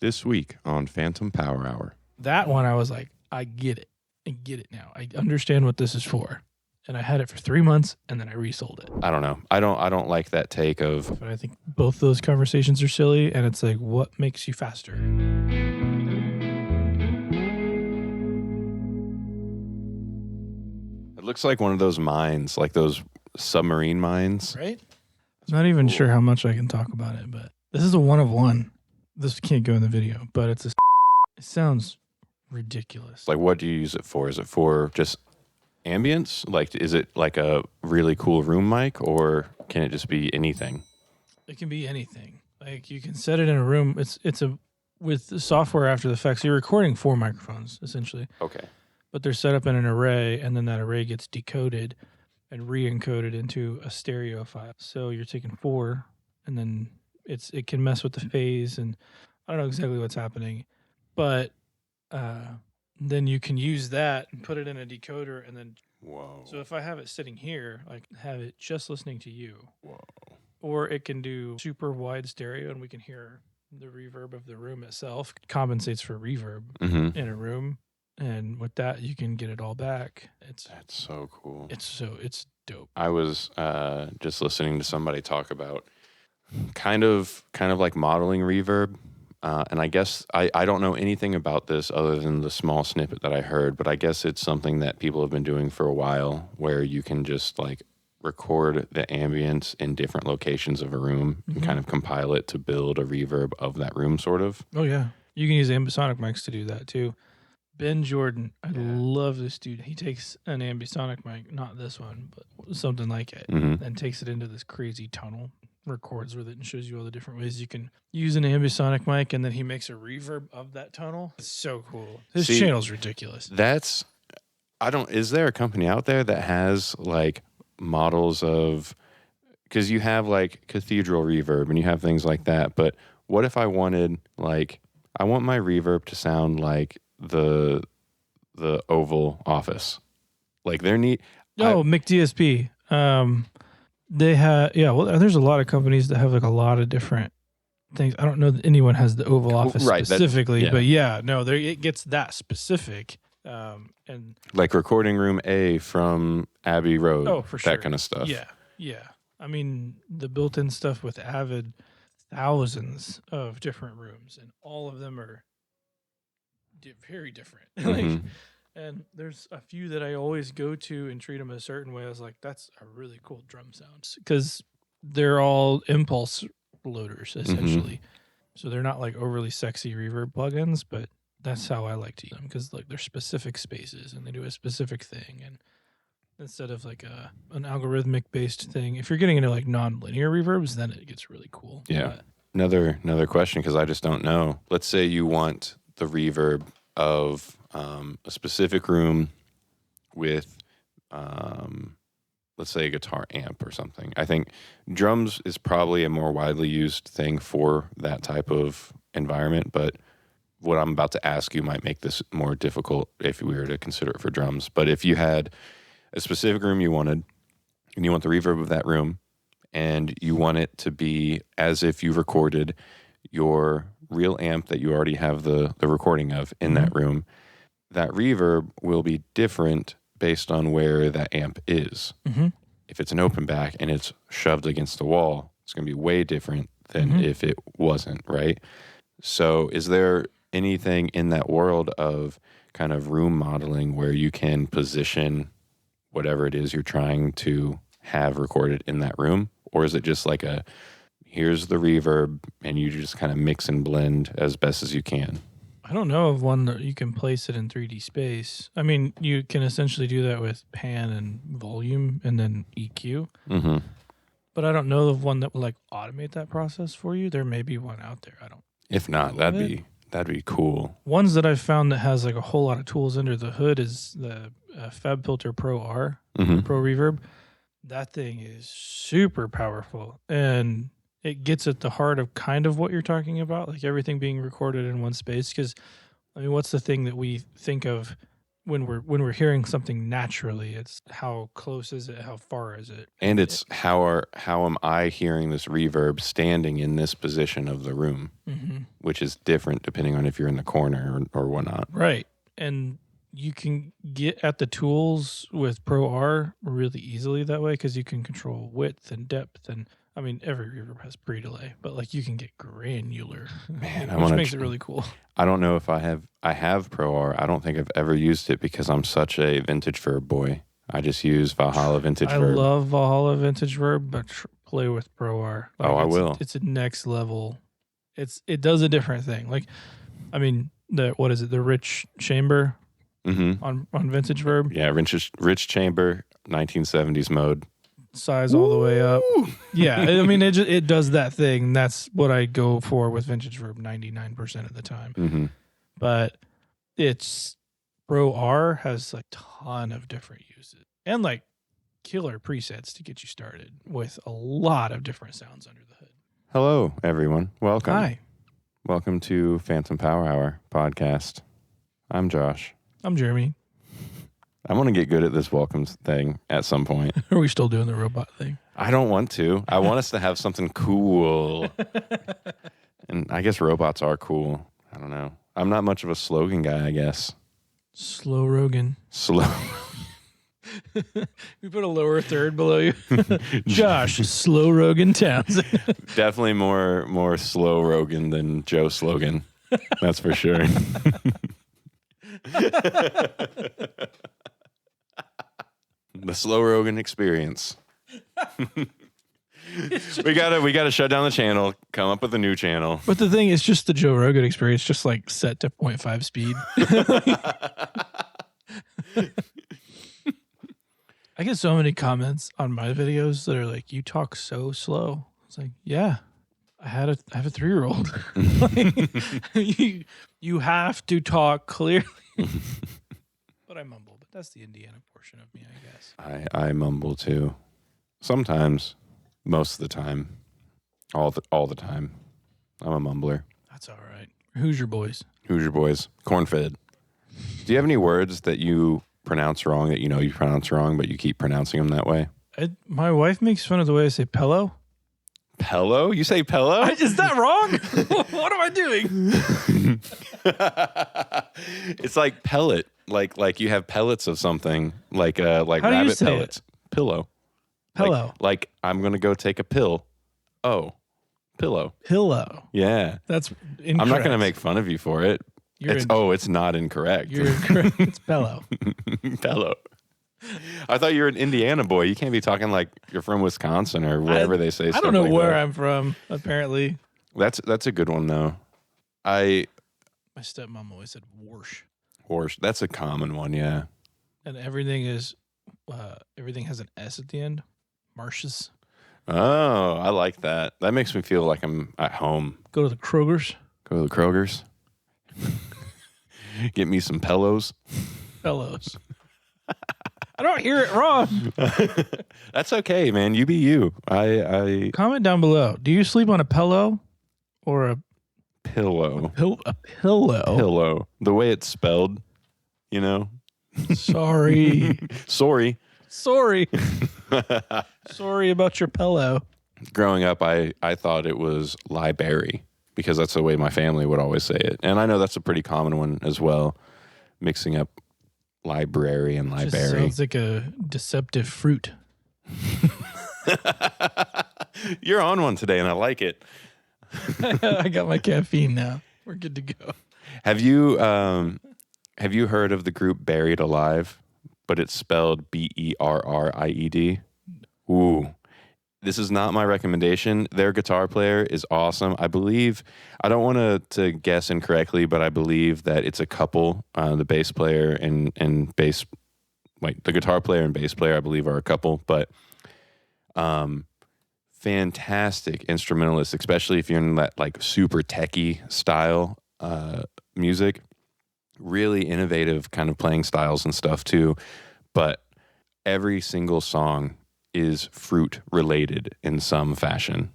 This week on Phantom Power Hour. That one, I was like, I get it. I get it now. I understand what this is for. And I had it for 3 months, and then I resold it. I don't know. I don't like that take of... But I think both those conversations are silly, and it's like, what makes you faster? It looks like one of those mines, like those submarine mines. Right? I'm not even sure how much I can talk about it, but this is a one of one. This can't go in the video, but it sounds ridiculous. Like, what do you use it for? Is it for just ambience? Like, is it like a really cool room mic, or can it just be anything? It can be anything. Like, you can set it in a room. It's with the software after the fact. So you're recording 4 microphones essentially. Okay. But they're set up in an array, and then that array gets decoded and re-encoded into a stereo file. So you're taking 4, and then it can mess with the phase, and I don't know exactly what's happening, but then you can use that and put it in a decoder, and then so if I have it sitting here, like have it just listening to you, or it can do super wide stereo, and we can hear the reverb of the room itself. It compensates for reverb in a room, and with that you can get it all back. That's so cool. It's dope. I was just listening to somebody talk about kind of like modeling reverb. And I guess I don't know anything about this other than the small snippet that I heard, but I guess it's something that people have been doing for a while, where you can just like record the ambience in different locations of a room and kind of compile it to build a reverb of that room, sort of. Oh, yeah. You can use ambisonic mics to do that too. Ben Jordan, I love this dude. He takes an ambisonic mic, not this one, but something like it, and takes it into this crazy tunnel, records with it, and shows you all the different ways you can use an ambisonic mic, and then he makes a reverb of that tunnel. It's so cool. His channel's ridiculous. Is there a company out there that has like models of, because you have like cathedral reverb and you have things like that, but what if I wanted, like, I want my reverb to sound like the Oval Office, like they're neat. McDSP. They have, there's a lot of companies that have like a lot of different things. I don't know that anyone has the Oval Office specifically, but it gets that specific. And like recording room A from Abbey Road, for sure. That kind of stuff. Yeah. I mean, the built-in stuff with Avid, thousands of different rooms, and all of them are very different. And there's a few that I always go to and treat them a certain way. I was like, that's a really cool drum sound, because they're all impulse loaders essentially. So they're not like overly sexy reverb plugins, but that's how I like to use them, because like they're specific spaces and they do a specific thing. And instead of like an algorithmic based thing, if you're getting into like non-linear reverbs, then it gets really cool. Yeah. Another question, because I just don't know. Let's say you want the reverb of a specific room with, let's say, a guitar amp or something. I think drums is probably a more widely used thing for that type of environment, but what I'm about to ask you might make this more difficult if we were to consider it for drums. But if you had a specific room you wanted, and you want the reverb of that room, and you want it to be as if you recorded your real amp that you already have the recording of in that room, that reverb will be different based on where that amp is. If it's an open back and it's shoved against the wall, it's going to be way different than if it wasn't, right? So is there anything in that world of kind of room modeling where you can position whatever it is you're trying to have recorded in that room? Or is it just like here's the reverb, and you just kind of mix and blend as best as you can? I don't know of one that you can place it in 3D space. I mean, you can essentially do that with pan and volume and then EQ. But I don't know of one that will like automate that process for you. There may be one out there. I don't. If not, that'd be cool. Ones that I've found that has like a whole lot of tools under the hood is the FabFilter Pro R, Pro Reverb. That thing is super powerful, and it gets at the heart of kind of what you're talking about, like everything being recorded in one space. Because, I mean, what's the thing that we think of when we're hearing something naturally, it's how close is it, how far is it, And it's how am I hearing this reverb standing in this position of the room, which is different depending on if you're in the corner or whatnot. Right. And you can get at the tools with Pro R really easily that way because you can control width and depth. And I mean, every reverb has pre-delay, but like you can get granular, Man, which makes it really cool. I don't know if I have Pro R. I don't think I've ever used it because I'm such a vintage verb boy. I just use Valhalla vintage verb. I love Valhalla vintage verb, but play with Pro R. Like I will. It's a next level. It does a different thing. Like, I mean, the rich chamber on vintage verb. Yeah, rich chamber, 1970s mode. Size all the way up. Yeah, I mean, it does that thing. That's what I go for with vintage verb 99% of the time. But it's Pro R has a ton of different uses and like killer presets to get you started with a lot of different sounds under the hood. Hello, everyone. Welcome. Hi. Welcome to Phantom Power Hour podcast. I'm Josh. I'm Jeremy. I want to get good at this welcomes thing at some point. Are we still doing the robot thing? I don't want to. I want us to have something cool. And I guess robots are cool. I don't know. I'm not much of a slogan guy, I guess. Slow Rogan. Slow. We put a lower third below you. Josh, Slow Rogan Townsend. Definitely more slow Rogan than Joe Slogan. That's for sure. The Slow Rogan experience. we gotta shut down the channel, come up with a new channel. But the thing is just the Joe Rogan experience, just like set to 0.5 speed. I get so many comments on my videos that are like, "You talk so slow." It's like, yeah, I have a 3-year-old. Like, you have to talk clearly. But I mumble. But that's the Indiana portion of me, I guess. I mumble too. Sometimes, most of the time, all the time. I'm a mumbler. That's all right. Who's your boys? Who's your boys? Corn-fed. Do you have any words that you pronounce wrong that you know you pronounce wrong, but you keep pronouncing them that way? My wife makes fun of the way I say pillow. Pillow? You say pillow? Is that wrong? What am I doing? It's like pellet. Like you have pellets of something. Like How rabbit do you say pellets. Pillow. Pillow. Like I'm gonna go take a pill. Oh. Pillow. Pillow. Yeah. That's incorrect. I'm not gonna make fun of you for it. It's not incorrect. You're incorrect. It's pillow. Pillow. I thought you were an Indiana boy. You can't be talking like you're from Wisconsin or wherever they say stuff. I don't know like where that. I'm from, apparently. That's a good one though. My stepmom always said warsh. That's a common one, yeah. And everything has an S at the end. Marshes. Oh, I like that. That makes me feel like I'm at home. Go to the Kroger's. Go to the Kroger's. Get me some pillows. Pillows. I don't hear it wrong. That's okay, man. You be you. I Comment down below. Do you sleep on a pillow or a pillow? A pillow. Pillow. The way it's spelled, you know. Sorry. Sorry. Sorry about your pillow. Growing up, I thought it was library because that's the way my family would always say it. And I know that's a pretty common one as well, mixing up library and library. Just sounds like a deceptive fruit. You're on one today, and I like it. I got my caffeine now. We're good to go. Have you heard of the group Buried Alive? But it's spelled Berried. Ooh. This is not my recommendation. Their guitar player is awesome. I believe, I don't want to guess incorrectly, but I believe that it's a couple. The bass player and bass, like the guitar player and bass player, I believe are a couple. But fantastic instrumentalists, especially if you're in that like super techie style music. Really innovative kind of playing styles and stuff too. But every single song is fruit related in some fashion.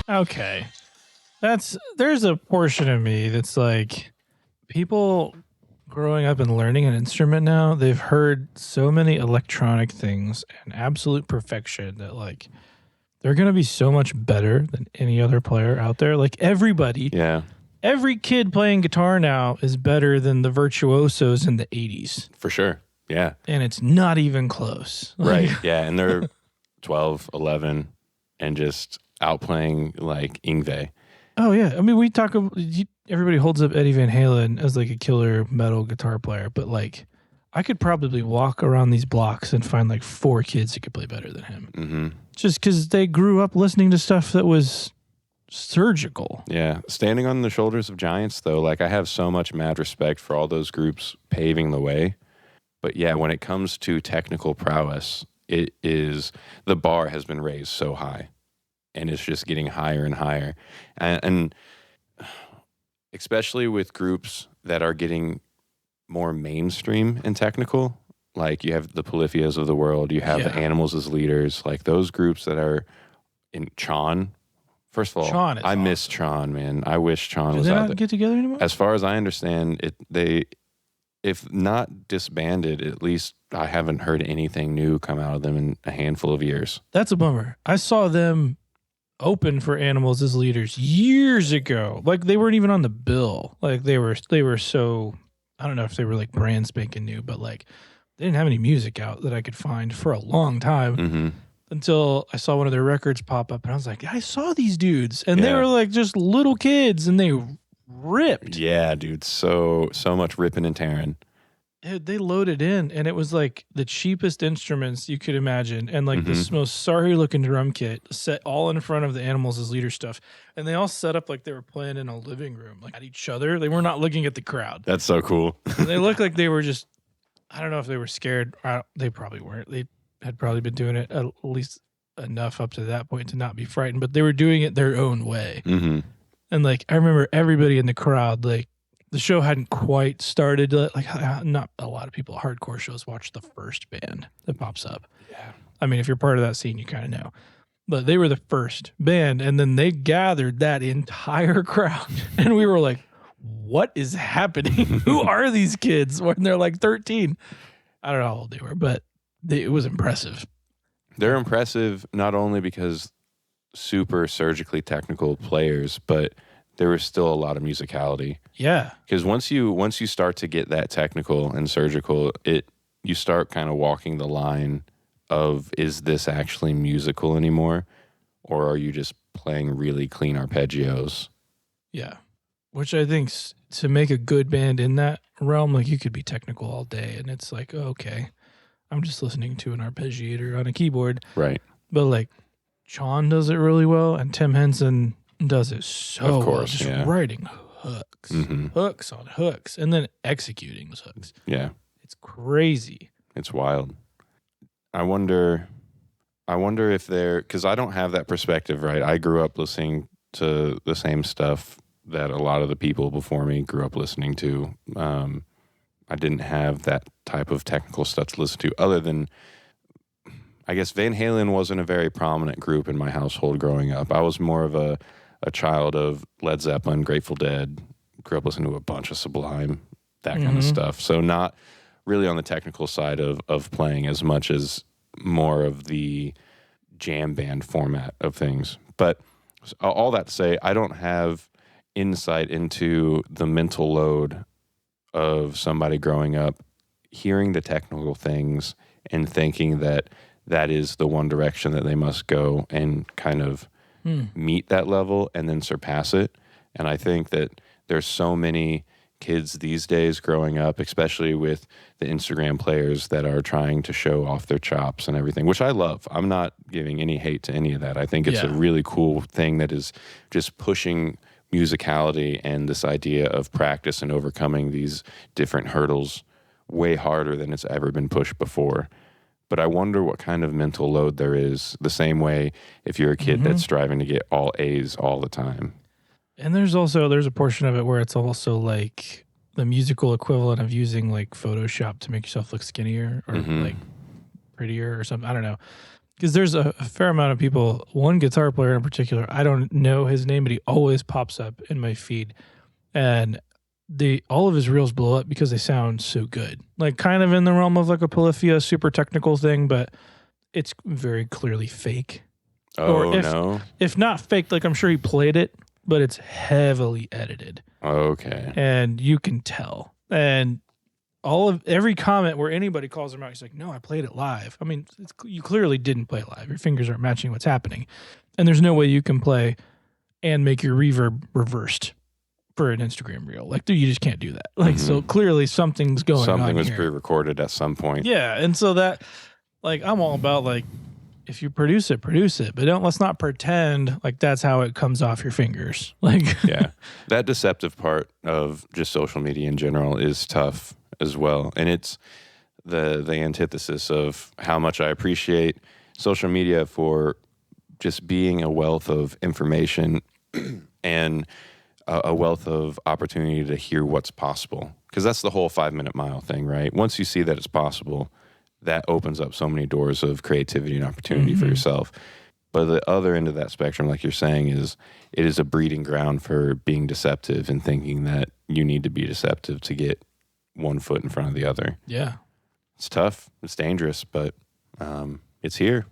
Okay. there's a portion of me that's like, people growing up and learning an instrument now, they've heard so many electronic things and absolute perfection that like they're going to be so much better than any other player out there. Like everybody, every kid playing guitar now is better than the virtuosos in the 80s. For sure. Yeah. And it's not even close. Right. Yeah. And they're 12, 11 and just outplaying like Yngwie. Oh, yeah. I mean, we talk about, everybody holds up Eddie Van Halen as like a killer metal guitar player, but like I could probably walk around these blocks and find like 4 kids who could play better than him. Mm-hmm. Just because they grew up listening to stuff that was surgical. Yeah. Standing on the shoulders of giants, though, like I have so much mad respect for all those groups paving the way. But yeah, when it comes to technical prowess, the bar has been raised so high and it's just getting higher and higher. And especially with groups that are getting more mainstream and technical, like you have the Polyphias of the world, you have the Animals as leaders, like those groups that are in Chon. First of all, I miss Chon, man. I wish Chon was out there. Do they not get together anymore? As far as I understand, if not disbanded, at least I haven't heard anything new come out of them in a handful of years. That's a bummer. I saw them open for Animals as leaders years ago. Like they weren't even on the bill. Like they were so, I don't know if they were like brand spanking new, but like they didn't have any music out that I could find for a long time until I saw one of their records pop up and I was like, I saw these dudes and they were like just little kids and they ripped. Yeah, dude. So much ripping and tearing. They loaded in and it was like the cheapest instruments you could imagine and like this most sorry looking drum kit set all in front of the Animals as leader stuff. And they all set up like they were playing in a living room, like at each other. They were not looking at the crowd. That's so cool. They looked like they were just, I don't know if they were scared. They probably weren't. They had probably been doing it at least enough up to that point to not be frightened, but they were doing it their own way. And like, I remember everybody in the crowd, like the show hadn't quite started. Like not a lot of people at hardcore shows watch the first band that pops up. Yeah. I mean, if you're part of that scene, you kind of know, but they were the first band. And then they gathered that entire crowd and we were like, what is happening? Who are these kids when they're like 13? I don't know how old they were, but it was impressive. They're impressive not only because super surgically technical players, but there was still a lot of musicality. Yeah. Because once you start to get that technical and surgical, you start kind of walking the line of, is this actually musical anymore? Or are you just playing really clean arpeggios? Yeah. Which I think to make a good band in that realm, like you could be technical all day and it's like, oh, okay, I'm just listening to an arpeggiator on a keyboard. Right. But like Chon does it really well and Tim Henson does it so well. Just writing hooks, hooks on hooks, and then executing those hooks. Yeah. It's crazy. It's wild. I wonder if because I don't have that perspective, right? I grew up listening to the same stuff that a lot of the people before me grew up listening to. I didn't have that type of technical stuff to listen to other than, I guess Van Halen wasn't a very prominent group in my household growing up. I was more of a child of Led Zeppelin, Grateful Dead, grew up listening to a bunch of Sublime, that kind of stuff. So not really on the technical side of playing as much as more of the jam band format of things. But all that to say, I don't have insight into the mental load of somebody growing up, hearing the technical things and thinking that is the one direction that they must go and kind of meet that level and then surpass it. And I think that there's so many kids these days growing up, especially with the Instagram players that are trying to show off their chops and everything, which I love. I'm not giving any hate to any of that. I think it's a really cool thing that is just pushing musicality and this idea of practice and overcoming these different hurdles way harder than it's ever been pushed before. But I wonder what kind of mental load there is, the same way if you're a kid that's striving to get all A's all the time. And there's a portion of it where it's also like the musical equivalent of using like Photoshop to make yourself look skinnier or like prettier or something. I don't know. Because there's a fair amount of people, one guitar player in particular, I don't know his name, but he always pops up in my feed. And all of his reels blow up because they sound so good. Like kind of in the realm of like a Polyphia super technical thing, but it's very clearly fake. Oh, no. If not fake, like I'm sure he played it, but it's heavily edited. Okay. And you can tell. And every comment where anybody calls him out, he's like, no, I played it live. I mean, you clearly didn't play live. Your fingers aren't matching what's happening. And there's no way you can play and make your reverb reversed for an Instagram reel. Like, dude, you just can't do that. Like, so clearly something's going on. Something was pre-recorded at some point. Yeah. And so that, like, I'm all about, like, if you produce it, but let's not pretend like that's how it comes off your fingers. Like, yeah, that deceptive part of just social media in general is tough as well. And it's the antithesis of how much I appreciate social media for just being a wealth of information and a wealth of opportunity to hear what's possible. Because that's the whole 5 Minute Mile thing, right? Once you see that it's possible, that opens up so many doors of creativity and opportunity for yourself. But the other end of that spectrum, like you're saying, is it is a breeding ground for being deceptive and thinking that you need to be deceptive to get one foot in front of the other. Yeah. It's tough. It's dangerous, but it's here.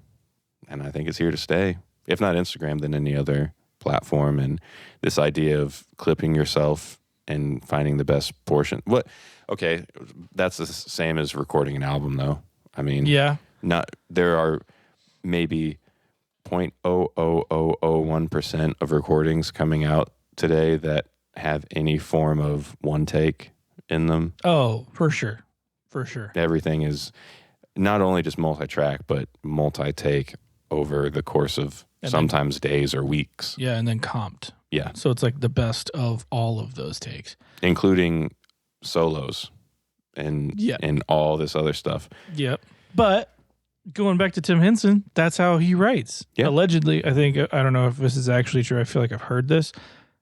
And I think it's here to stay. If not Instagram, then any other platform. And this idea of clipping yourself and finding the best portion. Okay, that's the same as recording an album, though. I mean, yeah, there are maybe 0.00001% of recordings coming out today that have any form of one take in them. Oh, for sure. For sure. Everything is not only just multi-track, but multi-take over the course of sometimes days or weeks. Yeah, and then comped. Yeah. So it's like the best of all of those takes. Including solos and all this other stuff. Yep. But going back to Tim Henson, that's how he writes. Yep. Allegedly, I think, I don't know if this is actually true. I feel like I've heard this.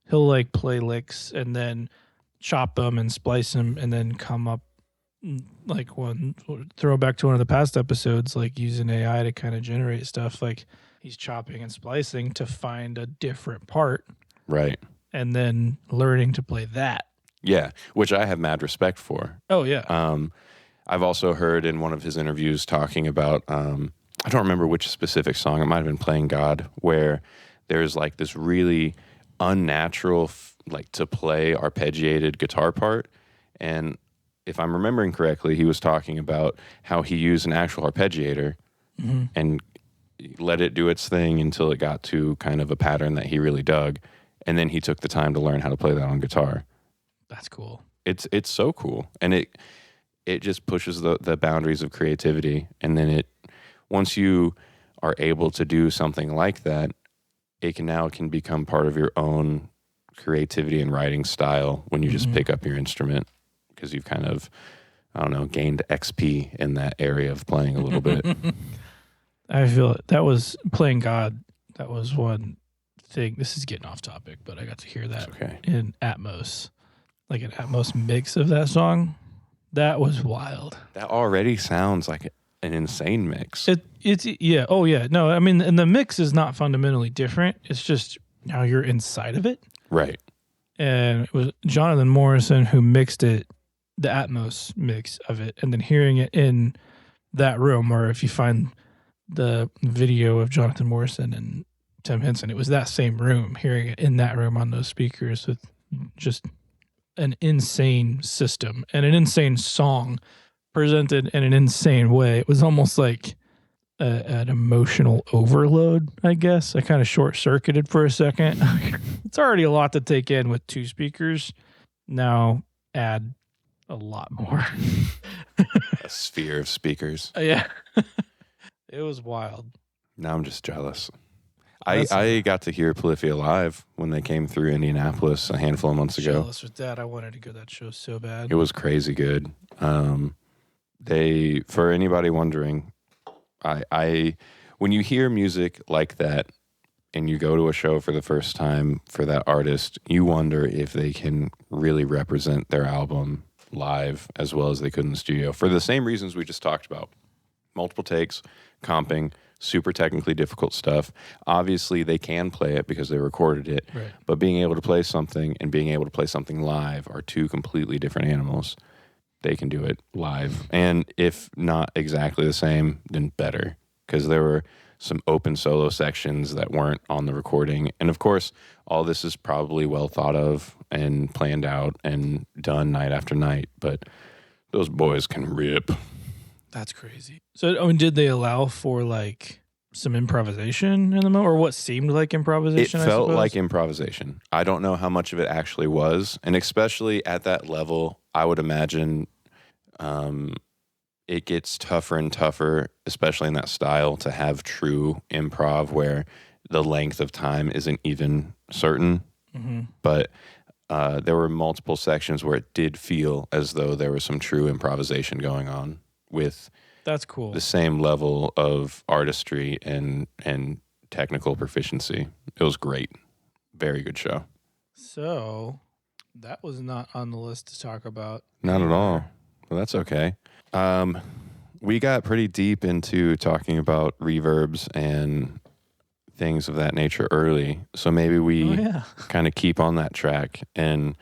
He'll like play licks and then chop them and splice them and then come up like throw back to one of the past episodes, like using AI to kind of generate stuff. Like he's chopping and splicing to find a different part. Right. And then learning to play that. Yeah, which I have mad respect for. Oh, yeah. I've also heard in one of his interviews talking about, I don't remember which specific song, it might have been Playing God, where there's like this really unnatural, like to play arpeggiated guitar part. And if I'm remembering correctly, he was talking about how he used an actual arpeggiator and let it do its thing until it got to kind of a pattern that he really dug. And then he took the time to learn how to play that on guitar. That's cool. It's so cool. And it just pushes the boundaries of creativity. And then once you are able to do something like that, it can become part of your own creativity and writing style when you just pick up your instrument, because you've kind of, I don't know, gained XP in that area of playing a little bit. I feel it. That was Playing God. That was one thing. This is getting off topic, but I got to hear that in Atmos. Like an Atmos mix of that song. That was wild. That already sounds like an insane mix. It's yeah. Oh yeah. No, I mean, and the mix is not fundamentally different. It's just now you're inside of it. Right. And it was Jonathan Morrison who mixed it, the Atmos mix of it, and then hearing it in that room, or if you find the video of Jonathan Morrison and Tim Henson, it was that same room, hearing it in that room on those speakers with just an insane system and an insane song presented in an insane way. It was almost like an emotional overload, I guess. I kind of short-circuited for a second. It's already a lot to take in with two speakers. Now add a lot more. A sphere of speakers. Yeah. It was wild. Now I'm just jealous. I got to hear Polyphia live when they came through Indianapolis a handful of months ago. Jealous with that. I wanted to go to that show so bad. It was crazy good. For anybody wondering, when you hear music like that and you go to a show for the first time for that artist, you wonder if they can really represent their album live as well as they could in the studio, for the same reasons we just talked about. Multiple takes, comping, super technically difficult stuff. Obviously, they can play it because they recorded it, Right. but being able to play something and being able to play something live are two completely different animals. They can do it live, and if not exactly the same, then better, because there were some open solo sections that weren't on the recording. And of course, all this is probably well thought of and planned out and done night after night, but those boys can rip. That's crazy. So, did they allow for like some improvisation in the moment, or what seemed like improvisation? It felt I like improvisation. I don't know how much of it actually was, and especially at that level, I would imagine it gets tougher and tougher, especially in that style, to have true improv where the length of time isn't even certain. Mm-hmm. But there were multiple sections where it did feel as though there was some true improvisation going on with That's cool. the same level of artistry and technical proficiency. It was great. Very good show. So that was not on the list to talk about. Not at all. Well, that's okay. We got pretty deep into talking about reverbs and things of that nature early. So maybe we kind of keep on that track and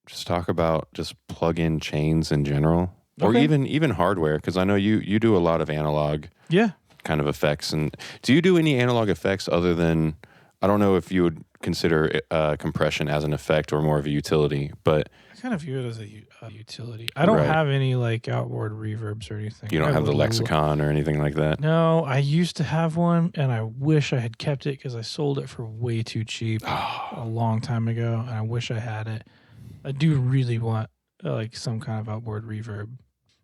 just talk about just plug-in chains in general, or even hardware, because I know you do a lot of analog kind of effects. And do you do any analog effects other than, I don't know if you would consider compression as an effect or more of a utility, but I kind of view it as a utility. I don't have any like outboard reverbs or anything. You don't have the lexicon or anything like that? No, I used to have one, and I wish I had kept it because I sold it for way too cheap a long time ago, and I wish I had it. I do really want like some kind of outboard reverb.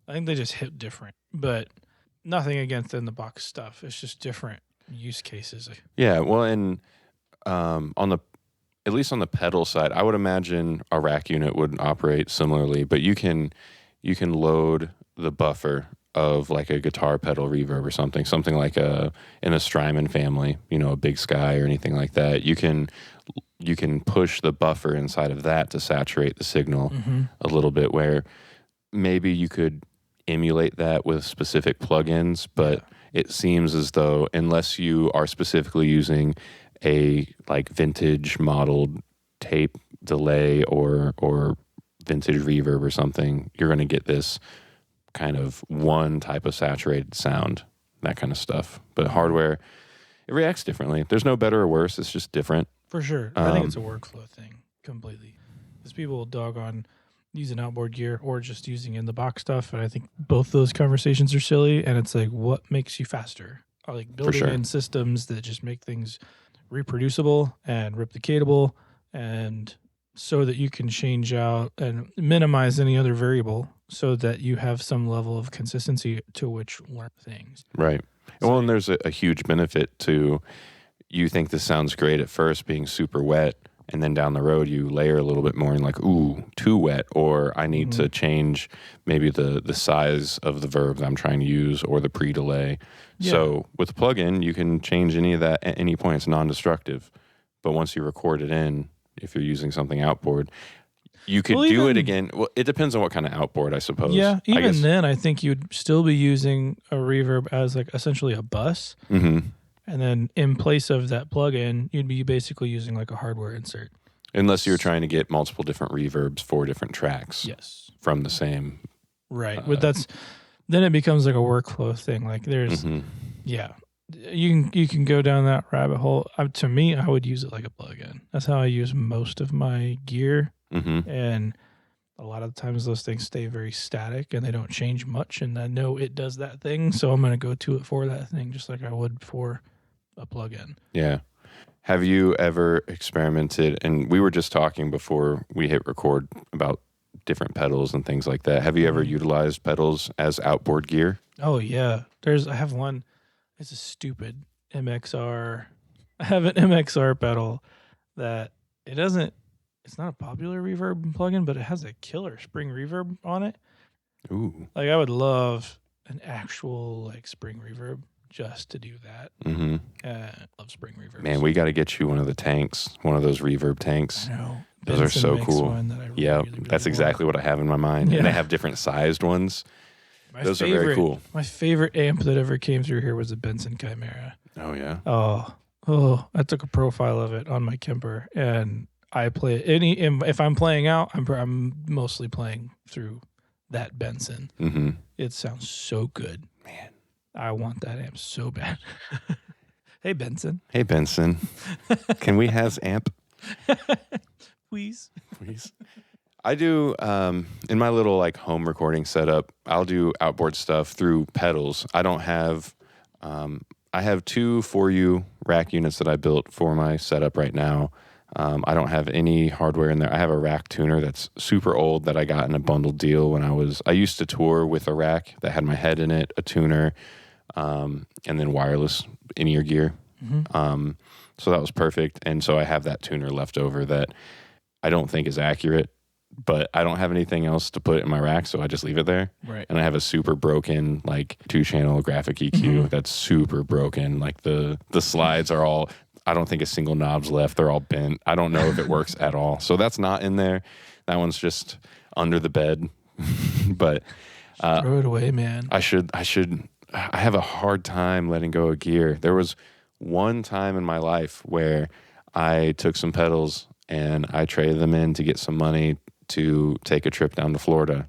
I think they just hit different, but nothing against in the box stuff. It's just different use cases. Yeah, well, and at least on the pedal side, I would imagine a rack unit would operate similarly, but you can load the buffer of like a guitar pedal reverb or something like in a Strymon family, a Big Sky or anything like that. You can push the buffer inside of that to saturate the signal a little bit, where maybe you could emulate that with specific plugins, but it seems as though unless you are specifically using a like vintage modeled tape delay or vintage reverb or something, you're going to get this kind of one type of saturated sound, that kind of stuff. But hardware, it reacts differently. There's no better or worse. It's just different. For sure. I think it's a workflow thing completely. Because people will dog on using outboard gear or just using in the box stuff. And I think both those conversations are silly. And it's like, what makes you faster? Or like building in systems that just make things reproducible and replicatable, and so that you can change out and minimize any other variable so that you have some level of consistency to which learn things. Right. So, well, and there's a huge benefit to, you think this sounds great at first being super wet, and then down the road you layer a little bit more and like, ooh, too wet, or I need to change maybe the size of the verbs I'm trying to use or the pre-delay. Yeah. So with a plugin, you can change any of that at any point. It's non-destructive. But once you record it in, if you're using something outboard, you could do it again. Well, it depends on what kind of outboard, I suppose. Yeah, even then, I think you'd still be using a reverb as like essentially a bus. Mm-hmm. And then in place of that plugin, you'd be basically using like a hardware insert. Unless you're trying to get multiple different reverbs for different tracks. Yes. From the same. Right. But then it becomes like a workflow thing. Like there's, you can go down that rabbit hole. To me, I would use it like a plugin. That's how I use most of my gear. Mm-hmm. And a lot of the times those things stay very static and they don't change much. And I know it does that thing. So I'm going to go to it for that thing, just like I would for a plugin. Yeah. Have you ever experimented, and we were just talking before we hit record about different pedals and things like that. Have you ever utilized pedals as outboard gear? Oh, yeah. I have one. It's a stupid MXR. I have an MXR pedal that it's not a popular reverb plugin, but it has a killer spring reverb on it. Ooh. Like I would love an actual like spring reverb just to do that. Mm-hmm. I love spring reverbs. Man, we got to get you one of the tanks, one of those reverb tanks. I know. Those are so cool. One that I yeah, really that's exactly what I have in my mind. Yeah. And they have different sized ones. Those are very cool. My favorite amp that ever came through here was a Benson Chimera. Oh, yeah. Oh, I took a profile of it on my Kemper, and I play if I'm playing out, I'm mostly playing through that Benson. Mm-hmm. It sounds so good. Man. I want that amp so bad. Hey, Benson. Hey, Benson. Can we have amp? Please. I do, in my little like home recording setup, I'll do outboard stuff through pedals. I don't have, I have 2 4U rack units that I built for my setup right now. I don't have any hardware in there. I have a rack tuner that's super old that I got in a bundled deal when I used to tour with a rack that had my head in it, a tuner, and then wireless in-ear gear. Mm-hmm. So that was perfect. And so I have that tuner left over that I don't think is accurate, but I don't have anything else to put in my rack, so I just leave it there. Right. And I have a super broken, like 2-channel graphic EQ that's super broken. Like the slides are all, I don't think a single knob's left. They're all bent. I don't know if it works at all. So that's not in there. That one's just under the bed. But throw it away, man. I have a hard time letting go of gear. There was one time in my life where I took some pedals and I traded them in to get some money to take a trip down to Florida.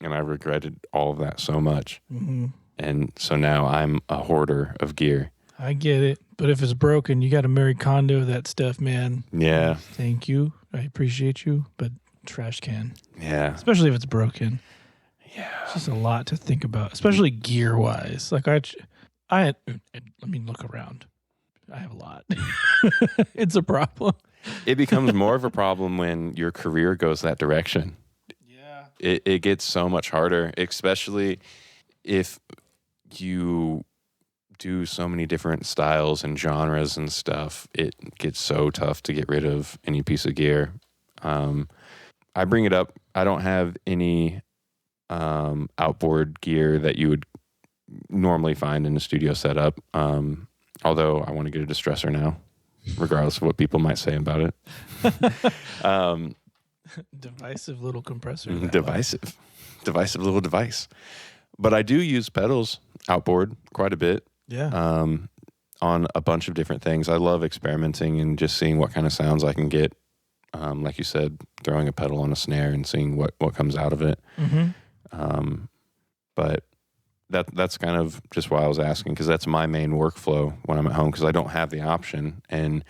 And I regretted all of that so much. Mm-hmm. And so now I'm a hoarder of gear. I get it. But if it's broken, you got to Marie Kondo that stuff, man. Yeah. Thank you. I appreciate you. But trash can. Yeah. Especially if it's broken. Yeah. It's just a lot to think about, especially gear wise. Like let me look around. I have a lot. It's a problem. It becomes more of a problem when your career goes that direction. Yeah. It gets so much harder, especially if you do so many different styles and genres and stuff. It gets so tough to get rid of any piece of gear. I bring it up. I don't have any outboard gear that you would normally find in a studio setup. Although I want to get a distressor now, regardless of what people might say about it. Divisive little compressor. Divisive little device. But I do use pedals outboard quite a bit. Yeah. On a bunch of different things. I love experimenting and just seeing what kind of sounds I can get. Like you said, throwing a pedal on a snare and seeing what comes out of it. Mm-hmm. But that's kind of just why I was asking, because that's my main workflow when I'm at home, because I don't have the option. And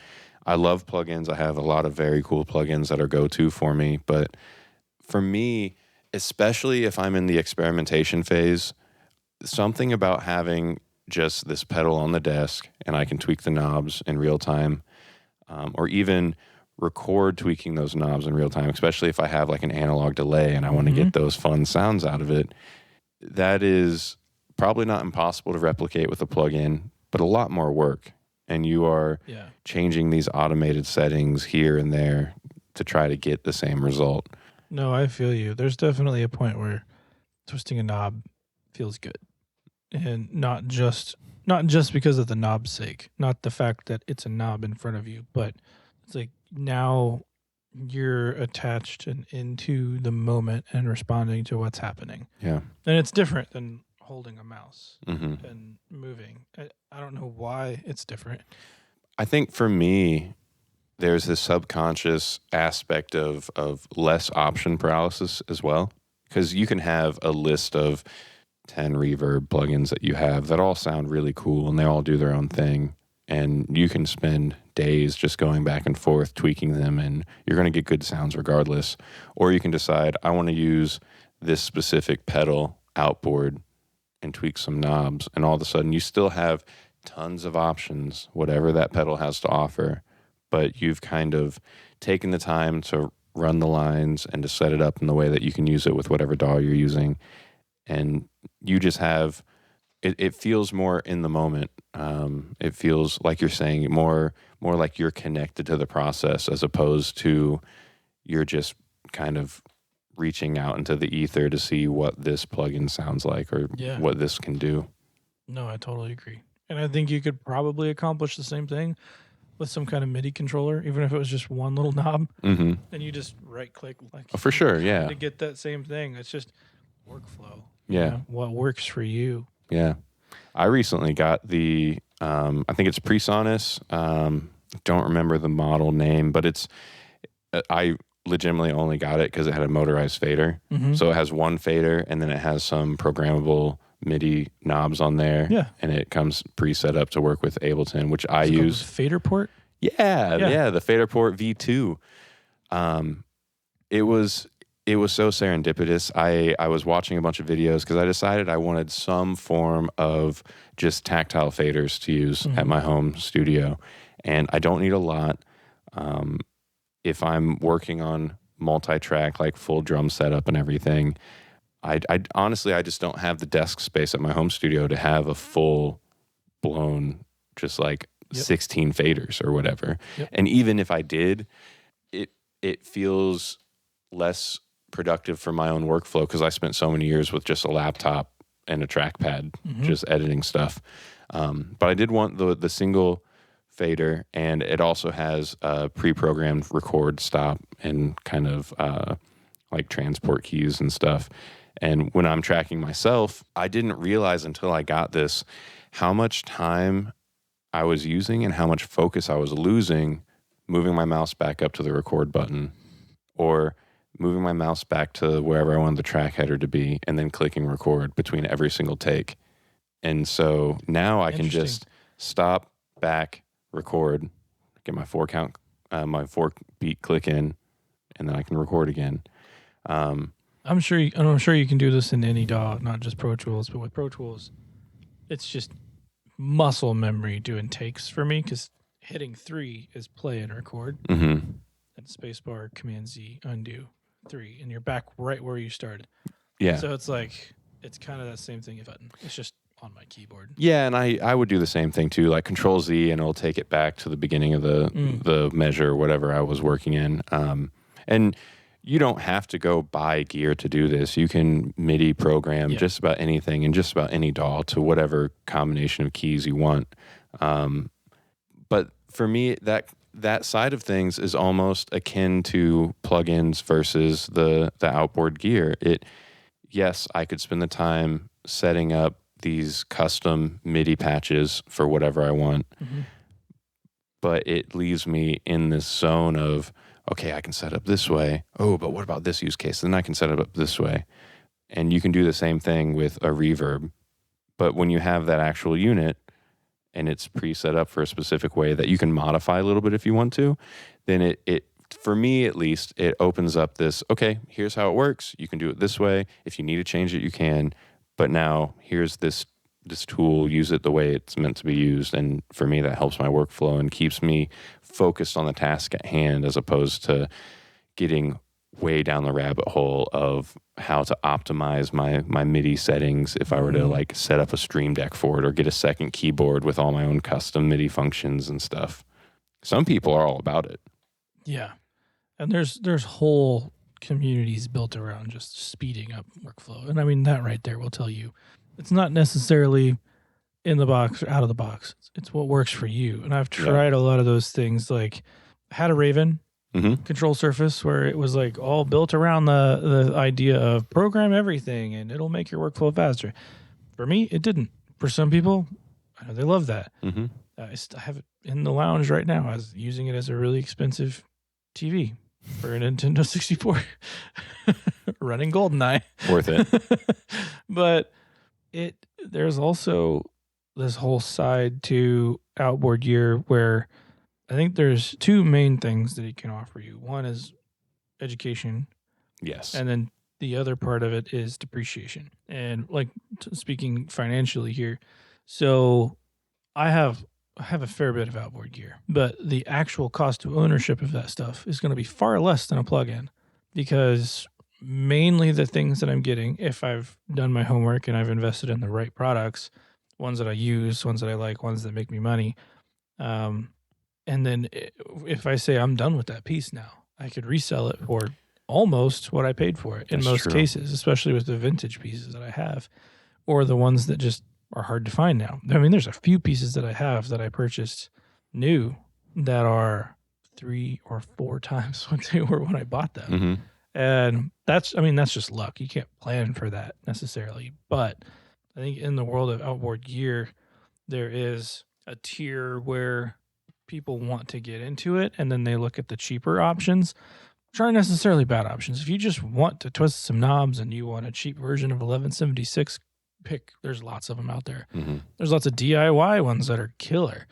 I love plugins. I have a lot of very cool plugins that are go-to for me. But for me, especially if I'm in the experimentation phase, something about having just this pedal on the desk and I can tweak the knobs in real time, or even record tweaking those knobs in real time, especially if I have like an analog delay and I want to get those fun sounds out of it. That is probably not impossible to replicate with a plugin, but a lot more work. And you are changing these automated settings here and there to try to get the same result. No, I feel you. There's definitely a point where twisting a knob feels good. And not just because of the knob's sake, not the fact that it's a knob in front of you, but it's like now you're attached and into the moment and responding to what's happening. Yeah. And it's different than holding a mouse Mm-hmm. and moving. I don't know why it's different. I think for me, there's this subconscious aspect of less option paralysis as well, because you can have a list of 10 reverb plugins that you have that all sound really cool and they all do their own thing. And you can spend days just going back and forth, tweaking them, and you're going to get good sounds regardless. Or you can decide, I want to use this specific pedal outboard and tweak some knobs. And all of a sudden, you still have tons of options, whatever that pedal has to offer. But you've kind of taken the time to run the lines and to set it up in the way that you can use it with whatever DAW you're using. And you just have... It feels more in the moment. It feels like you're saying more like you're connected to the process, as opposed to you're just kind of reaching out into the ether to see what this plugin sounds like or what this can do. No, I totally agree. And I think you could probably accomplish the same thing with some kind of MIDI controller, even if it was just one little knob. Mm-hmm. And you just right click like for sure, yeah, to get that same thing. It's just workflow. Yeah. What works for you. Yeah. I recently got the, I think it's PreSonus. Don't remember the model name, but I legitimately only got it because it had a motorized fader. Mm-hmm. So it has one fader and then it has some programmable MIDI knobs on there. Yeah. And it comes pre-set up to work with Ableton, which I use. Fader port? Yeah, the fader port V2. It was so serendipitous. I was watching a bunch of videos because I decided I wanted some form of just tactile faders to use at my home studio, and I don't need a lot. If I'm working on multi-track, like full drum setup and everything, I honestly I just don't have the desk space at my home studio to have a full blown just like 16 faders or whatever. Yep. And even if I did, it feels less productive for my own workflow because I spent so many years with just a laptop and a trackpad just editing stuff. But I did want the single fader, and it also has a pre-programmed record, stop, and kind of like transport keys and stuff. And when I'm tracking myself, I didn't realize until I got this how much time I was using and how much focus I was losing moving my mouse back up to the record button or moving my mouse back to wherever I wanted the track header to be and then clicking record between every single take. And so now I can just stop, back, record, get my 4 beat click in, and then I can record again. I'm sure you can do this in any DAW, not just Pro Tools, but with Pro Tools, it's just muscle memory doing takes for me because hitting 3 is play and record, and spacebar, Command Z, undo 3, and you're back right where you started. Yeah. So it's like it's kind of that same thing button. It's just on my keyboard. Yeah, and I would do the same thing too, like Control Z, and it'll take it back to the beginning of the measure, whatever I was working in. And you don't have to go buy gear to do this. You can MIDI program just about anything and just about any DAW to whatever combination of keys you want. But for me, that side of things is almost akin to plugins versus the outboard gear. Yes, I could spend the time setting up these custom MIDI patches for whatever I want, but it leaves me in this zone of, okay, I can set up this way. Oh, but what about this use case? Then I can set it up this way. And you can do the same thing with a reverb. But when you have that actual unit and it's pre-set up for a specific way that you can modify a little bit if you want to, then it for me at least, it opens up this, okay, here's how it works. You can do it this way. If you need to change it, you can. But now here's this tool, use it the way it's meant to be used. And for me, that helps my workflow and keeps me focused on the task at hand as opposed to getting way down the rabbit hole of how to optimize my MIDI settings if I were to like set up a Stream Deck for it or get a second keyboard with all my own custom MIDI functions and stuff. Some people are all about it. Yeah. And there's whole communities built around just speeding up workflow. And I mean, that right there will tell you it's not necessarily in the box or out of the box. It's what works for you. And I've tried a lot of those things. Like I had a Raven control surface where it was like all built around the idea of program everything and it'll make your workflow faster. For me, it didn't. For some people, I know they love that. I have it in the lounge right now. I was using it as a really expensive TV for a Nintendo 64 running GoldenEye. Worth it. But there's also this whole side to outboard gear where I think there's two main things that it can offer you. One is education. Yes. And then the other part of it is depreciation. And like speaking financially here, so I have a fair bit of outboard gear, but the actual cost of ownership of that stuff is going to be far less than a plugin because mainly the things that I'm getting, if I've done my homework and I've invested in the right products, ones that I use, ones that I like, ones that make me money. And then if I say I'm done with that piece now, I could resell it for almost what I paid for it in most cases, especially with the vintage pieces that I have or the ones that just are hard to find now. I mean, there's a few pieces that I have that I purchased new that are 3 or 4 times what they were when I bought them. And that's just luck. You can't plan for that necessarily. But I think in the world of outboard gear, there is a tier where people want to get into it and then they look at the cheaper options, which aren't necessarily bad options. If you just want to twist some knobs and you want a cheap version of 1176, there's lots of them out there. Mm-hmm. There's lots of DIY ones that are killer,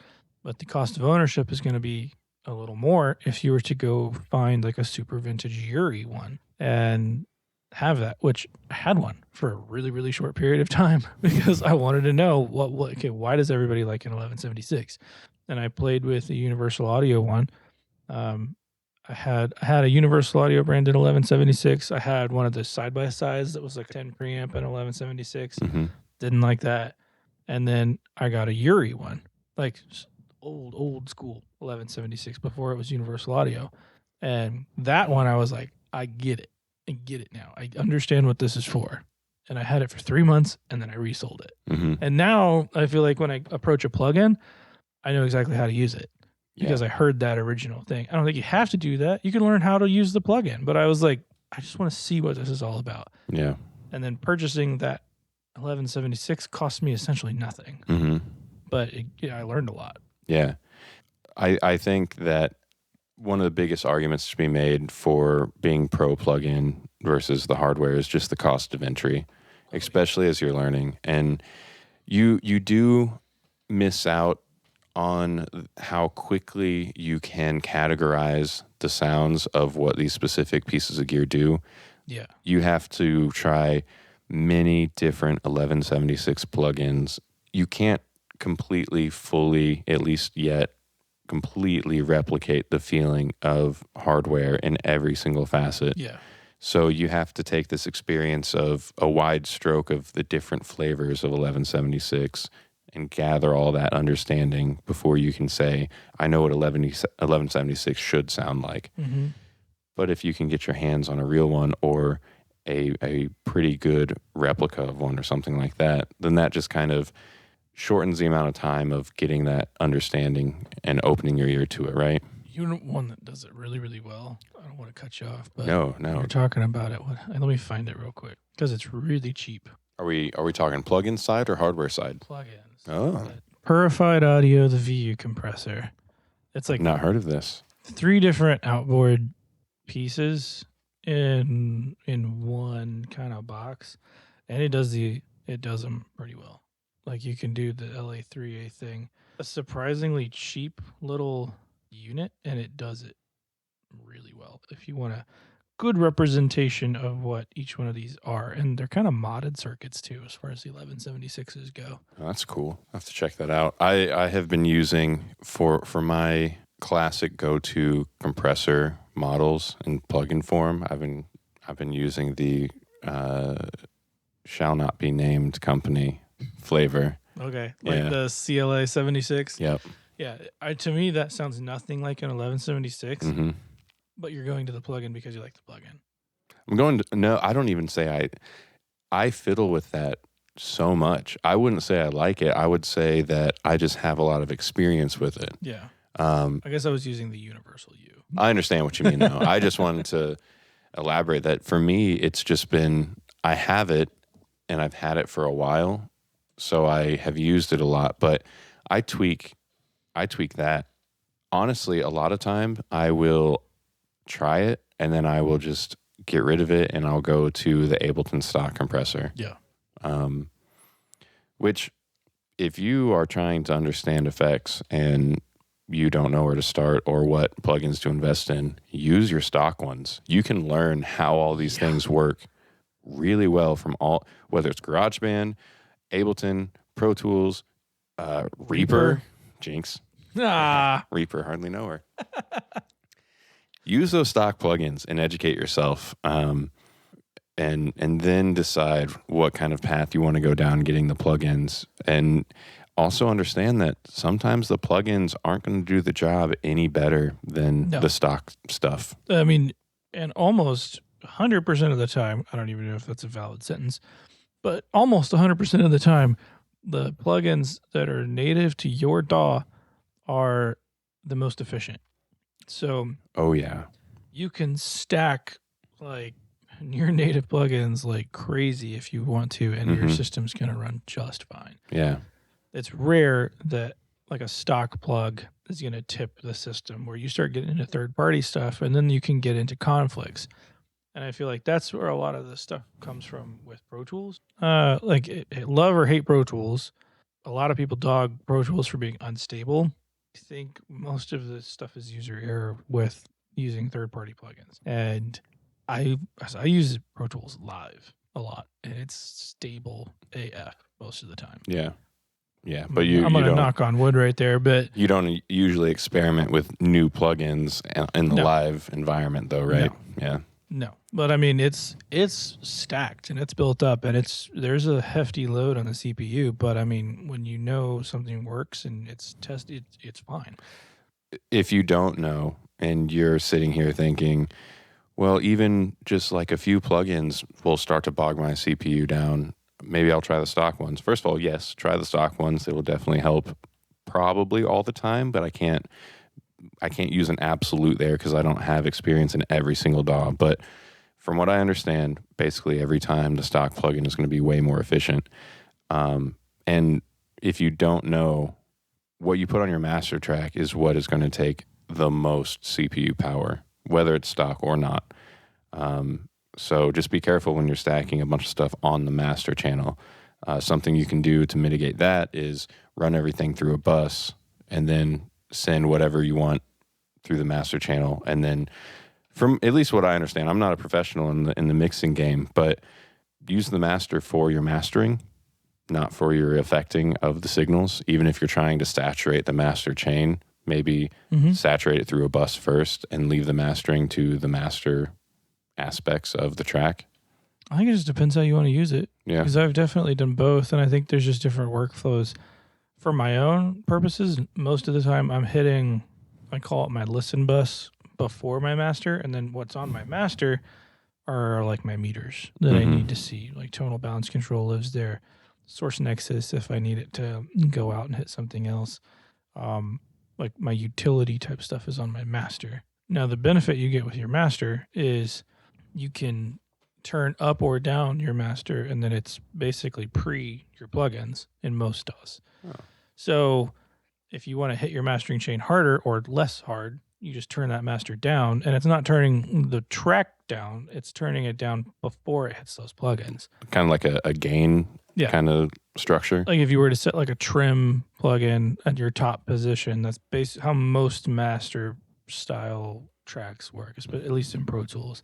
but the cost of ownership is going to be a little more if you were to go find like a super vintage Yuri one and have that, which I had one for a really, really short period of time because I wanted to know why does everybody like an 1176? And I played with a Universal Audio one. I had a Universal Audio branded 1176. I had one of the side by sides that was like 10 preamp and 1176. Mm-hmm. Didn't like that. And then I got a Yuri one, like old school 1176 before it was Universal Audio. And that one I was like, I get it. I get it now. I understand what this is for. And I had it for 3 months and then I resold it. Mm-hmm. And now I feel like when I approach a plugin, I know exactly how to use it because I heard that original thing. I don't think you have to do that. You can learn how to use the plugin. But I was like, I just want to see what this is all about. Yeah. And then purchasing that 1176 cost me essentially nothing. Mm-hmm. But I learned a lot. Yeah. I think that one of the biggest arguments to be made for being pro plugin versus the hardware is just the cost of entry, especially as you're learning. And you do miss out on how quickly you can categorize the sounds of what these specific pieces of gear do. Yeah. You have to try many different 1176 plugins. You can't completely, fully, at least yet, completely replicate the feeling of hardware in every single facet. Yeah. So you have to take this experience of a wide stroke of the different flavors of 1176 and gather all that understanding before you can say, I know what 1176 should sound like. Mm-hmm. But if you can get your hands on a real one or a pretty good replica of one or something like that, then that just kind of shortens the amount of time of getting that understanding and opening your ear to it, right? You're one that does it really, really well. I don't want to cut you off, but No. you're talking about it. Let me find it real quick because it's really cheap. Are we talking plug-in side or hardware side? Plugins. Oh, Purified Audio, the VU compressor. It's like not heard of this. 3 different outboard pieces in one kind of box, and it does them pretty well. Like you can do the LA3A thing, a surprisingly cheap little unit, and it does it really well. If you want a good representation of what each one of these are, and they're kind of modded circuits too, as far as the 1176s go. Oh, that's cool. I have to check that out. I have been using for my classic go-to compressor models in plug-in form. I've been using the shall not be named company flavor. Okay, like the CLA 76. Yep. Yeah, to me that sounds nothing like an 1176. Mm-hmm. But you're going to the plugin because you like the plugin. I'm going to, no, I don't even say I fiddle with that so much. I wouldn't say I like it. I would say that I just have a lot of experience with it. Yeah. I guess I was using the Universal U. I understand what you mean, though. I just wanted to elaborate that for me, it's just been, I have it and I've had it for a while. So I have used it a lot, but I tweak that. Honestly, a lot of time I will try it and then I will just get rid of it and I'll go to the Ableton stock compressor. Yeah. Which if you are trying to understand effects and you don't know where to start or what plugins to invest in, use your stock ones. You can learn how all these things work really well from whether it's GarageBand, Ableton, Pro Tools, Reaper. Jinx. Reaper, hardly know her. Use those stock plugins and educate yourself, and then decide what kind of path you want to go down getting the plugins. And also understand that sometimes the plugins aren't going to do the job any better than the stock stuff. I mean, and almost 100% of the time, I don't even know if that's a valid sentence, but almost 100% of the time, the plugins that are native to your DAW are the most efficient. So, oh yeah, you can stack like near native plugins like crazy if you want to, and your system's going to run just fine. Yeah. It's rare that like a stock plug is going to tip the system, where you start getting into third-party stuff, and then you can get into conflicts. And I feel like that's where a lot of the stuff comes from with Pro Tools. Love or hate Pro Tools. A lot of people dog Pro Tools for being unstable. I think most of the stuff is user error with using third-party plugins. And I use Pro Tools Live a lot, and it's stable AF most of the time. Yeah. Yeah, but I'm going to knock on wood right there, but you don't usually experiment with new plugins in the live environment, though, right? No. Yeah. No, but I mean it's stacked and it's built up, and there's a hefty load on the CPU. But I mean, when you know something works and it's tested, it's fine. If you don't know and you're sitting here thinking, well, even just like a few plugins will start to bog my CPU down, maybe I'll try the stock ones. First of all, yes, try the stock ones. It will definitely help probably all the time, but I can't use an absolute there because I don't have experience in every single DAW. But from what I understand, basically every time the stock plugin is going to be way more efficient. And if you don't know, what you put on your master track is what is going to take the most CPU power, whether it's stock or not. So just be careful when you're stacking a bunch of stuff on the master channel. Something you can do to mitigate that is run everything through a bus and then send whatever you want through the master channel. And then, from at least what I understand, I'm not a professional in the mixing game, but use the master for your mastering, not for your affecting of the signals. Even if you're trying to saturate the master chain, maybe saturate it through a bus first and leave the mastering to the master aspects of the track. I think it just depends how you want to use it. Yeah. Because I've definitely done both, and I think there's just different workflows. For my own purposes, most of the time I'm hitting, I call it my listen bus before my master, and then what's on my master are like my meters that I need to see. Like tonal balance control lives there, source nexus if I need it to go out and hit something else. Like my utility type stuff is on my master. Now the benefit you get with your master is you can turn up or down your master, and then it's basically pre your plugins in most DAWs. Oh. So if you want to hit your mastering chain harder or less hard, you just turn that master down, and it's not turning the track down, it's turning it down before it hits those plugins. Kind of like a gain kind of structure. Like if you were to set like a trim plugin at your top position, that's basically how most master style tracks work, but at least in Pro Tools.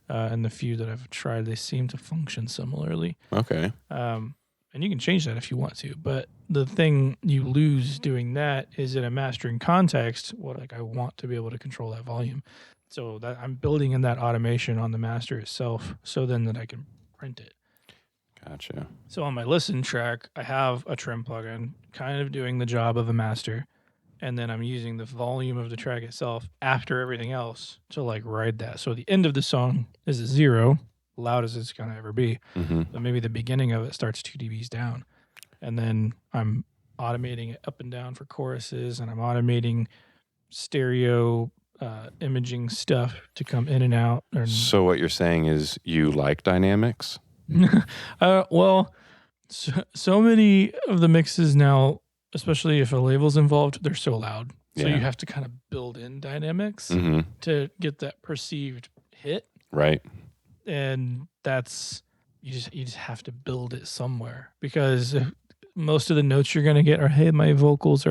And the few that I've tried, they seem to function similarly. Okay. And you can change that if you want to, but the thing you lose doing that is in a mastering context, I want to be able to control that volume. So that I'm building in that automation on the master itself, so then that I can print it. Gotcha. So on my listen track, I have a trim plugin kind of doing the job of a master, and then I'm using the volume of the track itself after everything else to ride that. So the end of the song is a 0, loud as it's going to ever be. But maybe the beginning of it starts 2 dBs down. And then I'm automating it up and down for choruses, and I'm automating stereo imaging stuff to come in and out. So what you're saying is you like dynamics? Well, so many of the mixes now, especially if a label's involved, they're so loud. So you have to kind of build in dynamics to get that perceived hit. Right. And that's you just have to build it somewhere, because most of the notes you're going to get are, hey, my vocals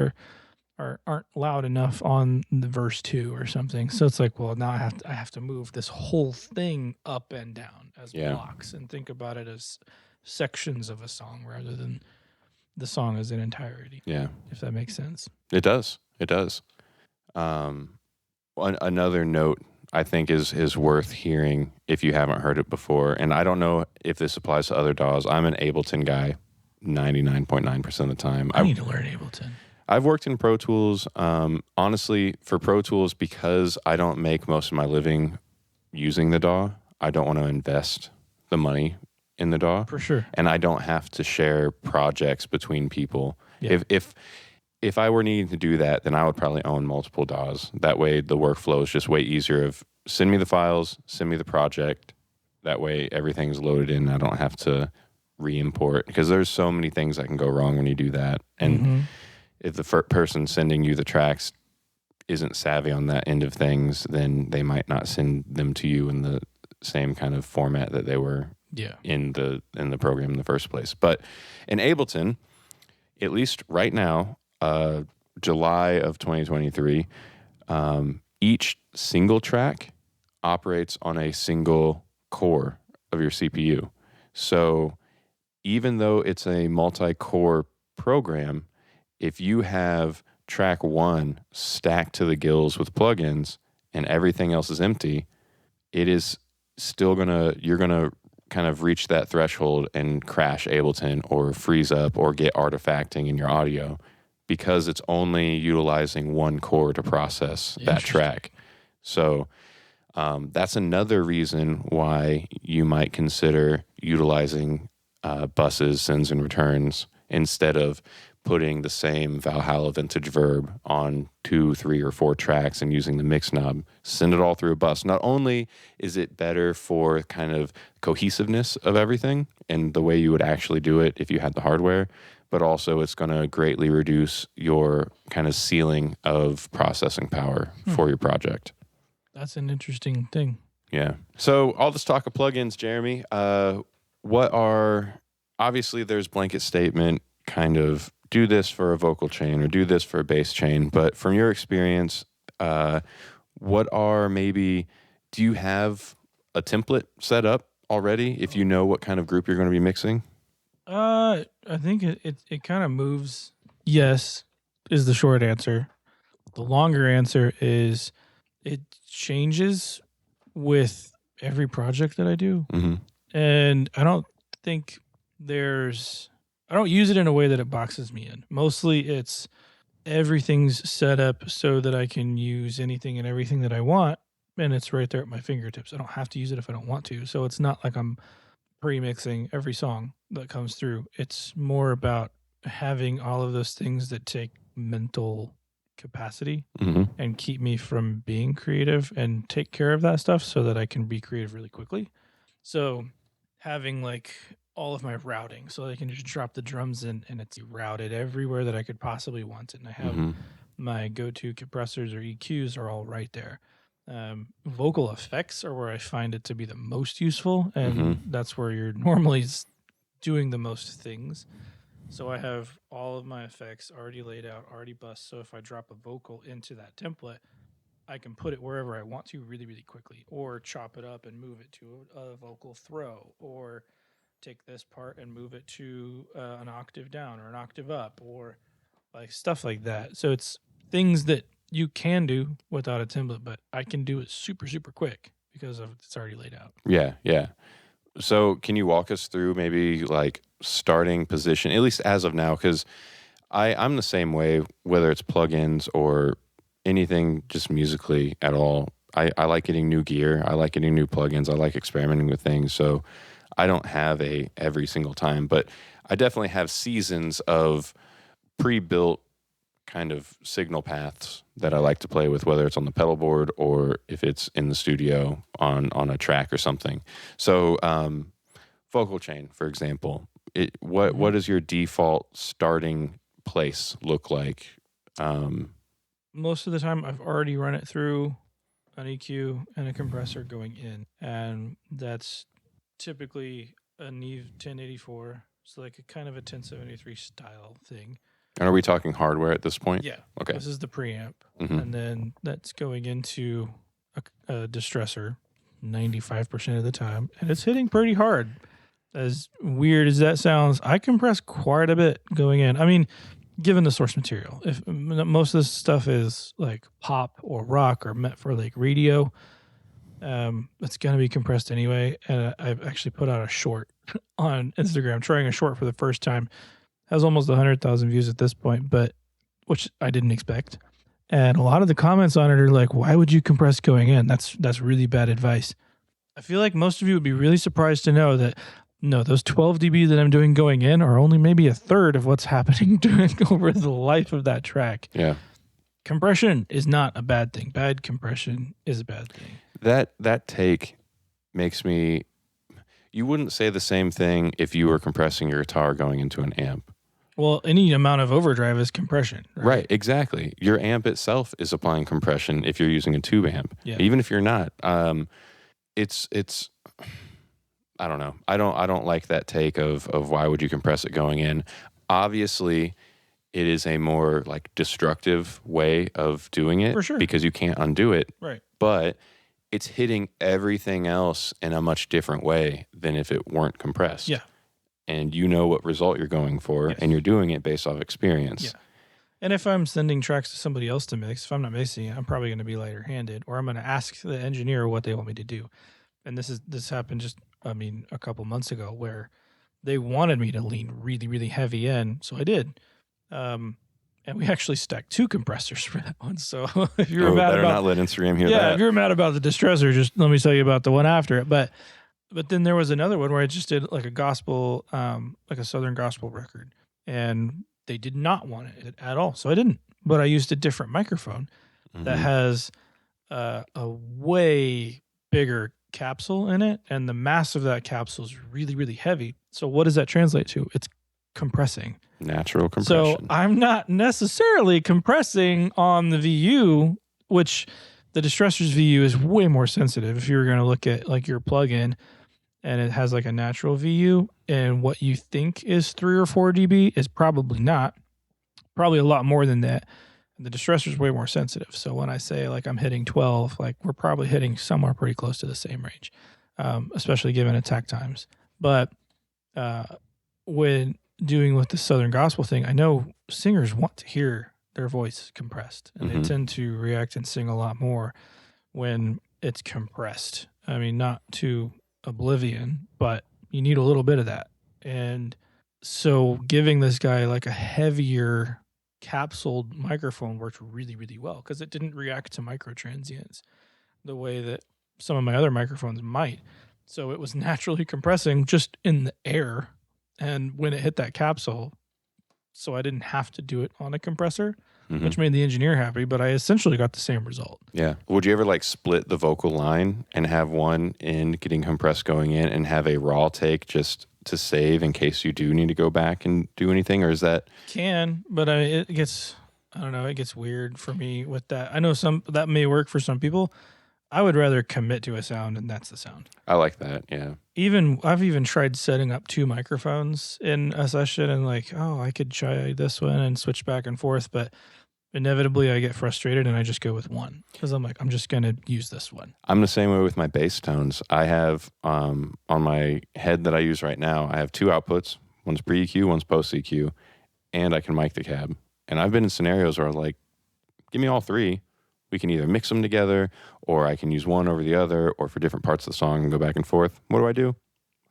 aren't loud enough on the verse 2 or something. So it's like, well, now I have to move this whole thing up and down as blocks and think about it as sections of a song rather than the song as an entirety. Yeah. If that makes sense. It does. It does. Another note I think is worth hearing if you haven't heard it before, and I don't know if this applies to other DAWs. I'm an Ableton guy 99.9% of the time. I need to learn Ableton. I've worked in Pro Tools. Honestly, for Pro Tools, because I don't make most of my living using the DAW, I don't want to invest the money in the DAW. For sure. And I don't have to share projects between people. Yeah. If I were needing to do that, then I would probably own multiple DAWs. That way the workflow is just way easier of send me the files, send me the project. That way everything's loaded in. I don't have to re-import, because there's so many things that can go wrong when you do that. And if the person sending you the tracks isn't savvy on that end of things, then they might not send them to you in the same kind of format that they were in the program in the first place. But in Ableton, at least right now, July of 2023, each single track operates on a single core of your CPU. So even though it's a multi-core program, if you have track 1 stacked to the gills with plugins and everything else is empty, it is still you're gonna kind of reach that threshold and crash Ableton or freeze up or get artifacting in your audio, because it's only utilizing one core to process that track. So that's another reason why you might consider utilizing buses, sends, and returns instead of putting the same Valhalla vintage verb on 2, 3, or 4 tracks and using the mix knob. Send it all through a bus. Not only is it better for kind of cohesiveness of everything and the way you would actually do it if you had the hardware, but also it's going to greatly reduce your kind of ceiling of processing power for your project. That's an interesting thing. Yeah. So all this talk of plugins, Jeremy, obviously there's blanket statement, kind of do this for a vocal chain or do this for a bass chain. But from your experience, do you have a template set up already if you know what kind of group you're going to be mixing? I think it kind of moves. Yes, is the short answer. The longer answer is it changes with every project that I do. And I don't use it in a way that it boxes me in. Mostly it's everything's set up so that I can use anything and everything that I want, and it's right there at my fingertips. I don't have to use it if I don't want to. So it's not like I'm pre-mixing every song that comes through. It's more about having all of those things that take mental capacity and keep me from being creative and take care of that stuff so that I can be creative really quickly. So having like all of my routing, so I can just drop the drums in and it's routed everywhere that I could possibly want it. And I have my go-to compressors or EQs are all right there. Vocal effects are where I find it to be the most useful, and that's where you're normally doing the most things. So I have all of my effects already laid out, already bussed. So if I drop a vocal into that template, I can put it wherever I want to really, really quickly, or chop it up and move it to a vocal throw, or take this part and move it to an octave down or an octave up, or like stuff like that. So it's things that you can do without a template, but I can do it super, super quick because it's already laid out. Yeah. So can you walk us through maybe like starting position, at least as of now? Because I'm the same way, whether it's plugins or anything just musically at all. I like getting new gear. I like getting new plugins. I like experimenting with things. So I don't have a every single time, but I definitely have seasons of pre-built kind of signal paths that I like to play with, whether it's on the pedal board or if it's in the studio on a track or something. So vocal chain, for example, what does your default starting place look like? Most of the time I've already run it through an EQ and a compressor going in, and that's typically a Neve 1084, so like a kind of a 1073 style thing. And are we talking hardware at this point? Yeah. Okay. This is the preamp, and then that's going into a distressor 95% of the time, and it's hitting pretty hard. As weird as that sounds, I compress quite a bit going in. I mean, given the source material, if most of this stuff is like pop or rock or meant for like radio, it's going to be compressed anyway. And I've actually put out a short on Instagram, trying a short for the first time. Has almost 100,000 views at this point, but which I didn't expect. And a lot of the comments on it are like, "Why would you compress going in? That's really bad advice." I feel like most of you would be really surprised to know that no, those 12 dB that I'm doing going in are only maybe a third of what's happening over the life of that track. Yeah. Compression is not a bad thing. Bad compression is a bad thing. That take makes me. You wouldn't say the same thing if you were compressing your guitar going into an amp. Well, any amount of overdrive is compression, Right, exactly. Your amp itself is applying compression if you're using a tube amp. Yeah. Even if you're not. It's I don't know. I don't like that take of why would you compress it going in. Obviously, it is a more like destructive way of doing it For sure. because you can't undo it. Right. But it's hitting everything else in a much different way than if it weren't compressed. Yeah. And you know what result you're going for, Yes. and you're doing it based off experience. Yeah. And if I'm sending tracks to somebody else to mix, if I'm not mixing it, I'm probably going to be lighter handed, or I'm going to ask the engineer what they want me to do. And this happened just, a couple months ago where they wanted me to lean really, really heavy in. So I did. And we actually stacked 2 compressors for that one. So if you were mad better about, not let Instagram hear that. if you're mad about the distressor, just let me tell you about the one after it. But then there was another one where I just did like a gospel, like a Southern gospel record, and they did not want it at all. So I didn't, but I used a different microphone that has a way bigger capsule in it, and the mass of that capsule is really, really heavy. So what does that translate to? It's compressing. Natural compression. So I'm not necessarily compressing on the VU, which the Distressor's VU is way more sensitive. If you were going to look at like your plugin and it has like a natural VU, and what you think is 3 or 4 dB is probably not, probably a lot more than that. The Distressor is way more sensitive. So when I say like I'm hitting 12, like we're probably hitting somewhere pretty close to the same range, especially given attack times. But when doing with the Southern gospel thing, I know singers want to hear their voice compressed, and they tend to react and sing a lot more when it's compressed. I mean, not to oblivion, but you need a little bit of that. And so giving this guy like a heavier capsuled microphone worked really, really well because it didn't react to micro transients the way that some of my other microphones might. So it was naturally compressing just in the air. And when it hit that capsule, so I didn't have to do it on a compressor, which made the engineer happy, but I essentially got the same result. Yeah. Would you ever like split the vocal line and have one in getting compressed going in and have a raw take just to save in case you do need to go back and do anything? Or is that... But it gets, I don't know, it gets weird for me with that. I know that may work for some people. I would rather commit to a sound, and that's the sound. I like that, yeah. I've even tried setting up 2 microphones in a session and like, oh, I could try this one and switch back and forth, but inevitably I get frustrated and I just go with one because I'm like, I'm just going to use this one. I'm the same way with my bass tones. I have on my head that I use right now, I have 2 outputs. One's pre-EQ, one's post-EQ, and I can mic the cab. And I've been in scenarios where like, give me all 3. We can either mix them together, or I can use one over the other, or for different parts of the song and go back and forth. What do?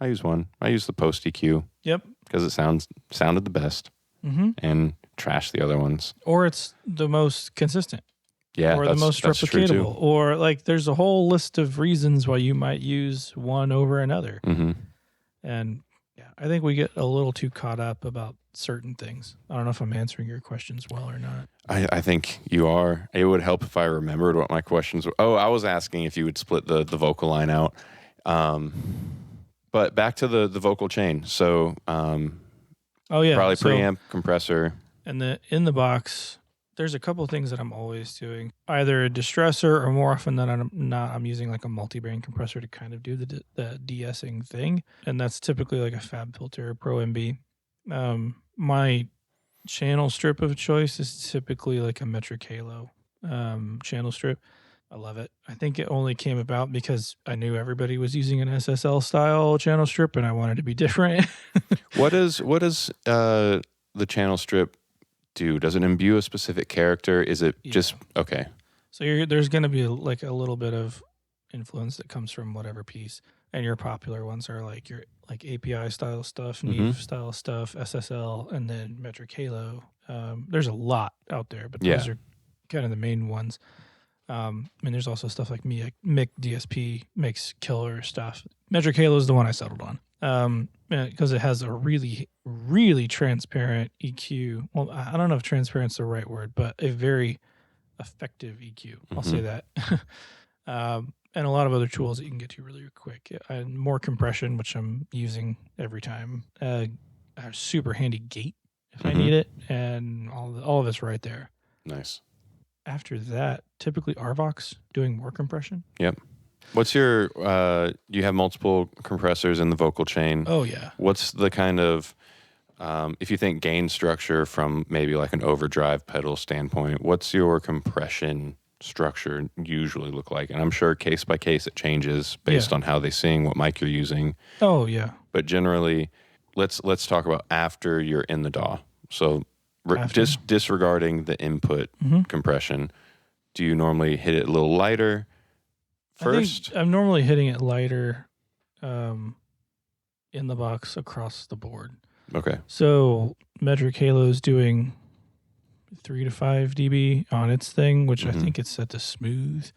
I use one. I use the post EQ. Yep. Because it sounded the best, and trash the other ones. Or it's the most consistent. Yeah, or the most replicatable. Or like there's a whole list of reasons why you might use one over another. And yeah, I think we get a little too caught up about certain things. I don't know if I'm answering your questions well or not. I think you are. It would help if I remembered what my questions were. Oh, I was asking if you would split the vocal line out. But back to the vocal chain. So probably preamp, compressor. And in the box, there's a couple things that I'm always doing. Either a distressor, or more often than I'm using like a multi-band compressor to kind of do the de-essing thing. And that's typically like a Fab Filter Pro MB. My channel strip of choice is typically like a Metric Halo channel strip. I love it. I think it only came about because I knew everybody was using an SSL style channel strip and I wanted to be different. What does the channel strip do? Does it imbue a specific character? Is it just okay? So there's going to be like a little bit of influence that comes from whatever piece, and your popular ones are like your like API style stuff, Neve style stuff, SSL, and then Metric Halo. There's a lot out there, but those are kind of the main ones. I mean, there's also stuff like Mick DSP makes killer stuff. Metric Halo is the one I settled on because it has a really, really transparent EQ. Well, I don't know if transparent's the right word, but a very effective EQ. I'll say that. and a lot of other tools that you can get to really quick. And more compression, which I'm using every time. A super handy gate if I need it, and all of it's right there. Nice. After that, typically RVox doing more compression. Yep. What's your, you have multiple compressors in the vocal chain. Oh, yeah. What's the kind of, if you think gain structure from maybe like an overdrive pedal standpoint, what's your compression structure usually look like? And I'm sure case by case it changes based on how they sing, what mic you're using. Oh, yeah. But generally, let's talk about after you're in the DAW. So just disregarding the input compression, do you normally hit it a little lighter first? I'm normally hitting it lighter in the box across the board. Okay. So Metric Halo is doing 3 to 5 dB on its thing, which I think it's set to smooth,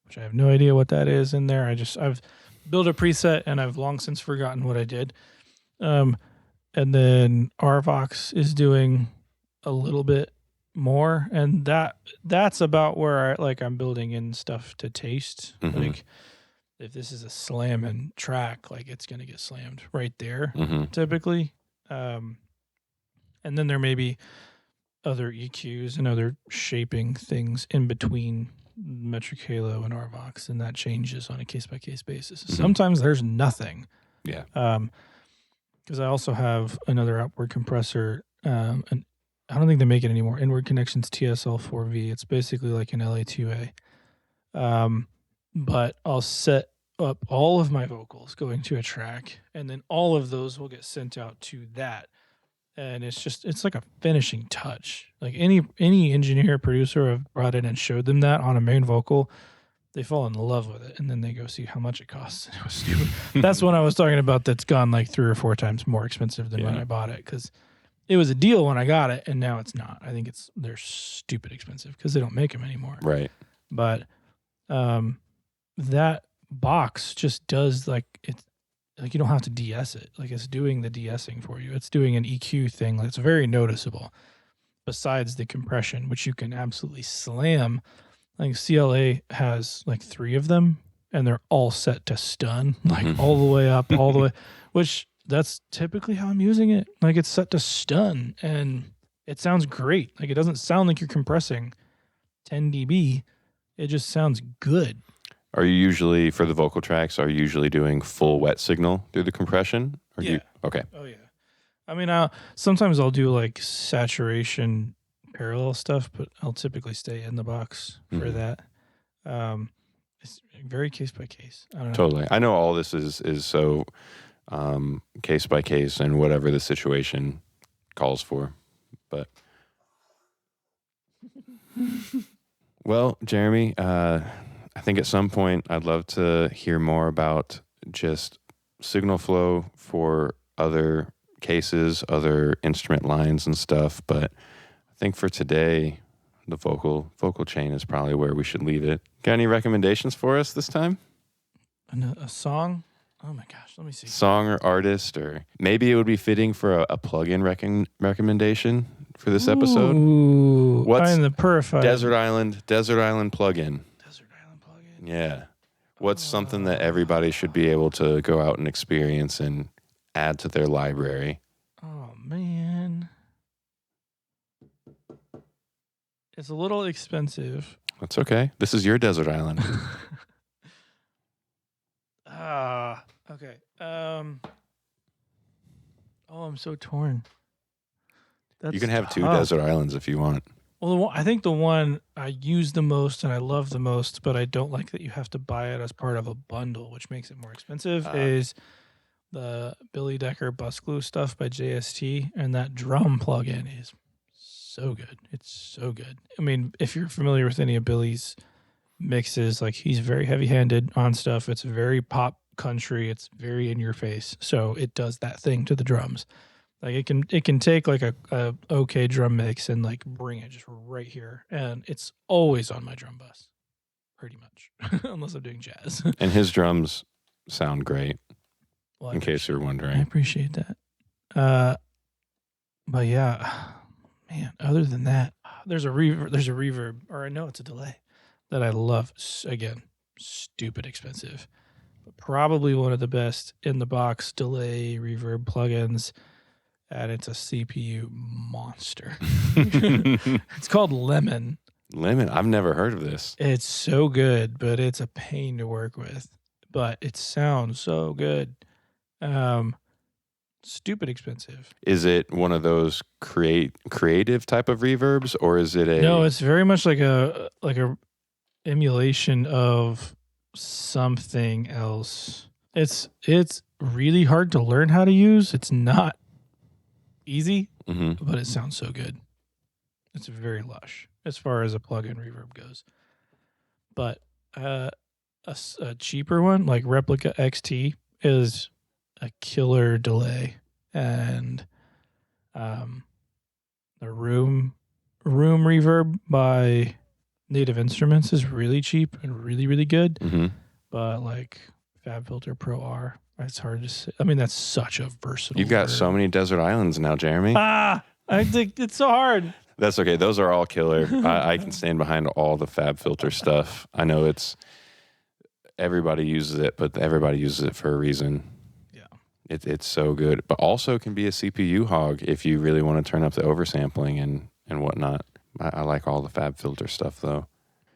which I have no idea what that is in there. I've built a preset and I've long since forgotten what I did. And then RVox is doing a little bit more, and that's about where I'm building in stuff to taste. Like if this is a slamming track, like it's gonna get slammed right there typically. And then there may be other EQs and other shaping things in between Metric Halo and RVox, and that changes on a case by case basis. Sometimes there's nothing. Yeah. Because I also have another outward compressor, and I don't think they make it anymore. Inward Connections TSL4V. It's basically like an LA2A. But I'll set up all of my vocals going to a track, and then all of those will get sent out to that. And it's like a finishing touch. Like any engineer, producer I've brought in and showed them that on a main vocal, they fall in love with it, and then they go see how much it costs. It was stupid. That's when I was talking about that's gone like 3 or 4 times more expensive than when I bought it, because it was a deal when I got it, and now it's not. I think they're stupid expensive because they don't make them anymore. Right. But that box just does like it's like you don't have to de-ess it. Like it's doing the de-essing for you. It's doing an EQ thing that's very noticeable. Besides the compression, which you can absolutely slam. Like CLA has like 3 of them, and they're all set to stun, like all the way up, all the way, which that's typically how I'm using it. Like it's set to stun, and it sounds great. Like it doesn't sound like you're compressing 10 dB. It just sounds good. Are you usually, for the vocal tracks, are you usually doing full wet signal through the compression? Okay. Oh, yeah. I mean, sometimes I'll do like saturation parallel stuff, but I'll typically stay in the box for that. It's very case by case. I don't know. Totally. I know all this is so case by case and whatever the situation calls for. But well, Jeremy, I think at some point I'd love to hear more about just signal flow for other cases, other instrument lines and stuff. But I think for today, the vocal chain is probably where we should leave it. Got any recommendations for us this time? A song? Oh my gosh, let me see. Song or artist, or maybe it would be fitting for a plug-in recommendation for this episode. Ooh, What's I'm the purified Desert Island plug-in? Desert Island plugin. Yeah. What's something that everybody should be able to go out and experience and add to their library? Oh man, it's a little expensive. That's okay. This is your Desert Island. Okay. I'm so torn. You can have tough. 2 desert islands if you want. Well, I think the one I use the most and I love the most, but I don't like that you have to buy it as part of a bundle, which makes it more expensive, is the Billy Decker bus glue stuff by JST, and that drum plugin is so good. It's so good. I mean, if you're familiar with any of Billy's mixes, like he's very heavy-handed on stuff. It's very pop country. It's very in your face. So it does that thing to the drums. Like it can take like a okay drum mix and like bring it just right here, and it's always on my drum bus, pretty much, unless I'm doing jazz. And his drums sound great. Well, in case you're wondering, I appreciate that. But yeah, man. Other than that, there's a reverb, or I know it's a delay that I love. Again, stupid expensive. But probably one of the best in the box delay reverb plugins, and it's a CPU monster. It's called Lemon. Lemon. I've never heard of this. It's so good, but it's a pain to work with. But it sounds so good. Stupid expensive. Is it one of those creative type of reverbs, or is it a? No, it's very much like a emulation of something else. It's really hard to learn how to use. It's not easy, but it sounds so good. It's very lush as far as a plug-in reverb goes. But a cheaper one like Replica XT is a killer delay, and the room reverb by Native Instruments is really cheap and really, really good. But like FabFilter Pro R, it's hard to say. I mean, that's such a versatile. You've got so many desert islands now, Jeremy. I think it's so hard. That's okay. Those are all killer. I can stand behind all the FabFilter stuff. I know it's everybody uses it, but everybody uses it for a reason. Yeah, it's so good, but also can be a CPU hog if you really want to turn up the oversampling and whatnot. I like all the FabFilter stuff though.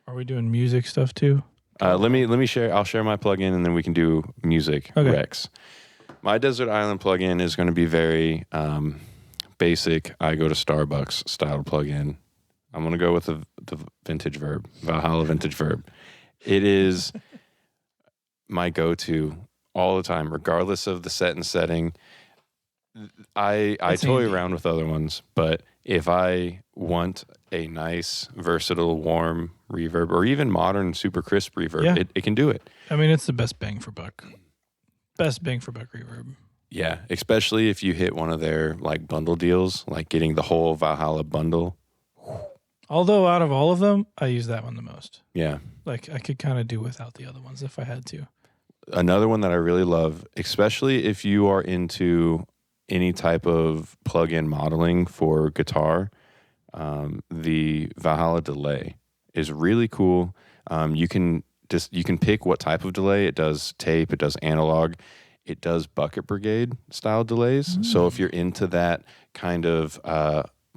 Are we doing music stuff too? Let me share. I'll share my plugin and then we can do music Rex. My Desert Island plugin is going to be very basic. I go to Starbucks style plugin. I'm going to go with the vintage verb, Valhalla vintage verb. It is my go-to all the time, regardless of the set and setting. I toy around with other ones, but if I want a nice, versatile, warm reverb, or even modern, super crisp reverb, it can do it. I mean, it's the best bang for buck. Best bang for buck reverb. Yeah, especially if you hit one of their like bundle deals, like getting the whole Valhalla bundle. Although out of all of them, I use that one the most. Yeah. Like I could kind of do without the other ones if I had to. Another one that I really love, especially if you are into any type of plug-in modeling for guitar, the Valhalla delay is really cool. You can pick what type of delay. It does tape, it does analog, it does bucket brigade style delays. So if you're into that kind of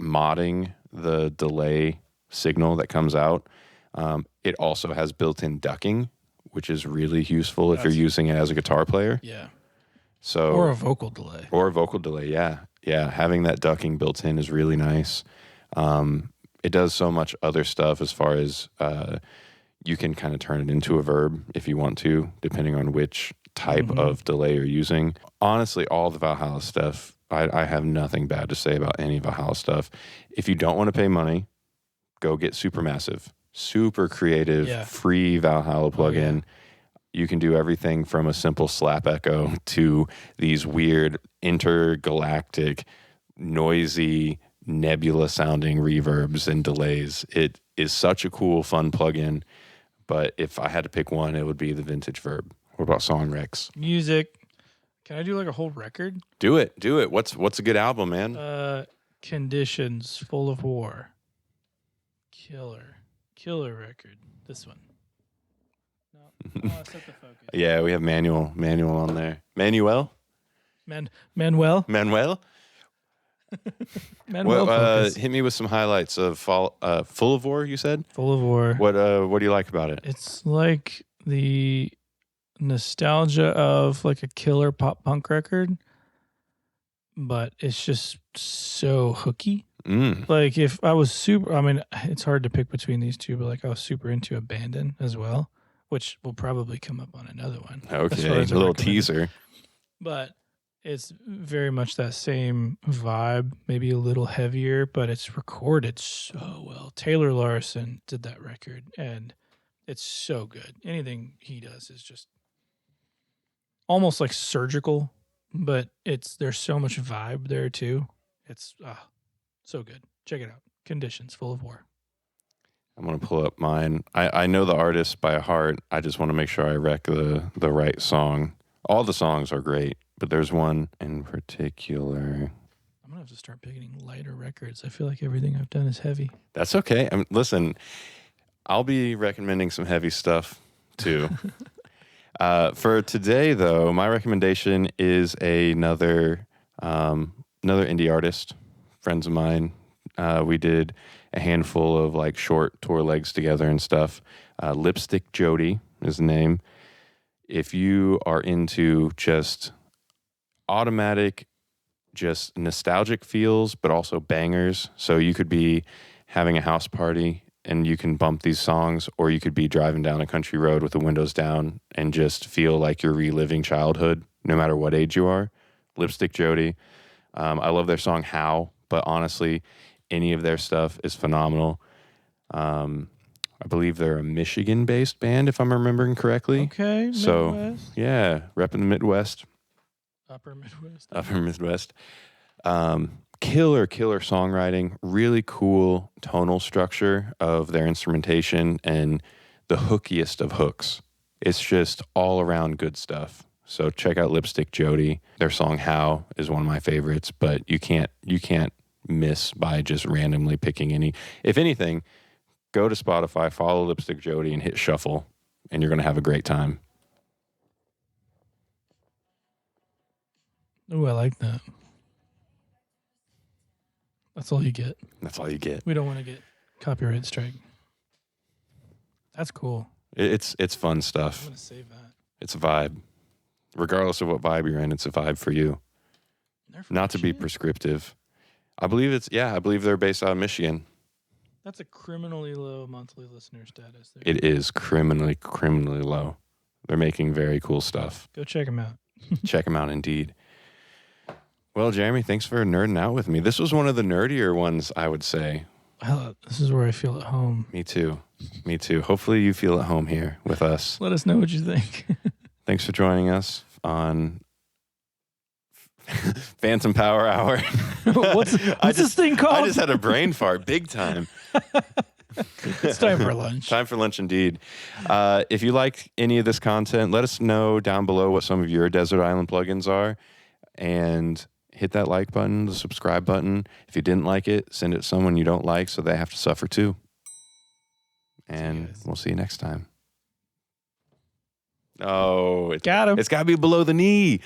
modding the delay signal that comes out, it also has built-in ducking, which is really useful if you're using it as a guitar player. Yeah. So or a vocal delay. Yeah. Having that ducking built in is really nice. It does so much other stuff as far as you can kind of turn it into a verb if you want to, depending on which type of delay you're using. Honestly, all the Valhalla stuff, I have nothing bad to say about any Valhalla stuff. If you don't want to pay money, go get Supermassive. Super creative, free Valhalla plugin. You can do everything from a simple slap echo to these weird intergalactic, noisy, nebula sounding reverbs and delays. It is such a cool, fun plugin. But if I had to pick one, it would be the vintage verb. What about song Rex? Music. Can I do like a whole record? Do it. What's a good album, man? Conditions, Full of War. Killer record. This one. No, I set the focus. Yeah, we have Manuel on there. Manuel. Manuel. Hit me with some highlights of Full of War. You said Full of War. What do you like about it? It's like the nostalgia of like a killer pop punk record, but it's just so hooky. Like if I was it's hard to pick between these two, but like I was super into Abandon as well, which will probably come up on another one. Okay, a little teaser. But it's very much that same vibe, maybe a little heavier, but it's recorded so well. Taylor Larson did that record, and it's so good. Anything he does is just almost like surgical, but there's so much vibe there too. It's so good. Check it out. Conditions, Full of War. I'm going to pull up mine. I know the artist by heart. I just want to make sure I rec the right song. All the songs are great, but there's one in particular. I'm going to have to start picking lighter records. I feel like everything I've done is heavy. That's okay. Listen, I'll be recommending some heavy stuff too. For today, though, my recommendation is another indie artist, friends of mine. We did a handful of like short tour legs together and stuff. Lipstick Jody is the name. If you are into just automatic, just nostalgic feels, but also bangers, so you could be having a house party and you can bump these songs, or you could be driving down a country road with the windows down and just feel like you're reliving childhood, no matter what age you are. Lipstick Jody. I love their song How, but honestly, any of their stuff is phenomenal. I believe they're a Michigan-based band, if I'm remembering correctly. Okay, So, Midwest. yeah, repping the Midwest. Upper Midwest. Upper Midwest. Killer songwriting, really cool tonal structure of their instrumentation, and the hookiest of hooks. It's just all around good stuff. So check out Lipstick Jody. Their song How is one of my favorites, but you can't miss by just randomly picking any. If anything, go to Spotify, follow Lipstick Jody, and hit shuffle, and you're going to have a great time. Oh, I like that. That's all you get. That's all you get. We don't want to get copyright strike. That's cool. It's fun I'm stuff. going to save that. It's a vibe. Regardless of what vibe you're in, it's a vibe for you. They're from Not to be Michigan? prescriptive. I believe they're based out of Michigan. That's a criminally low monthly listener status. There. It is criminally low. They're making very cool stuff. Go check them out. Check them out, indeed. Well, Jeremy, thanks for nerding out with me. This was one of the nerdier ones, I would say. Well, this is where I feel at home. Me too. Hopefully you feel at home here with us. Let us know what you think. Thanks for joining us on Phantom Power Hour. What's this thing called? I just had a brain fart big time. It's time for lunch. Time for lunch indeed. If you like any of this content, let us know down below what some of your Desert Island plugins are, and hit that like button, the subscribe button. If you didn't like it, send it to someone you don't like so they have to suffer too. And we'll see you next time. Oh, Got him. It's got to be below the knee.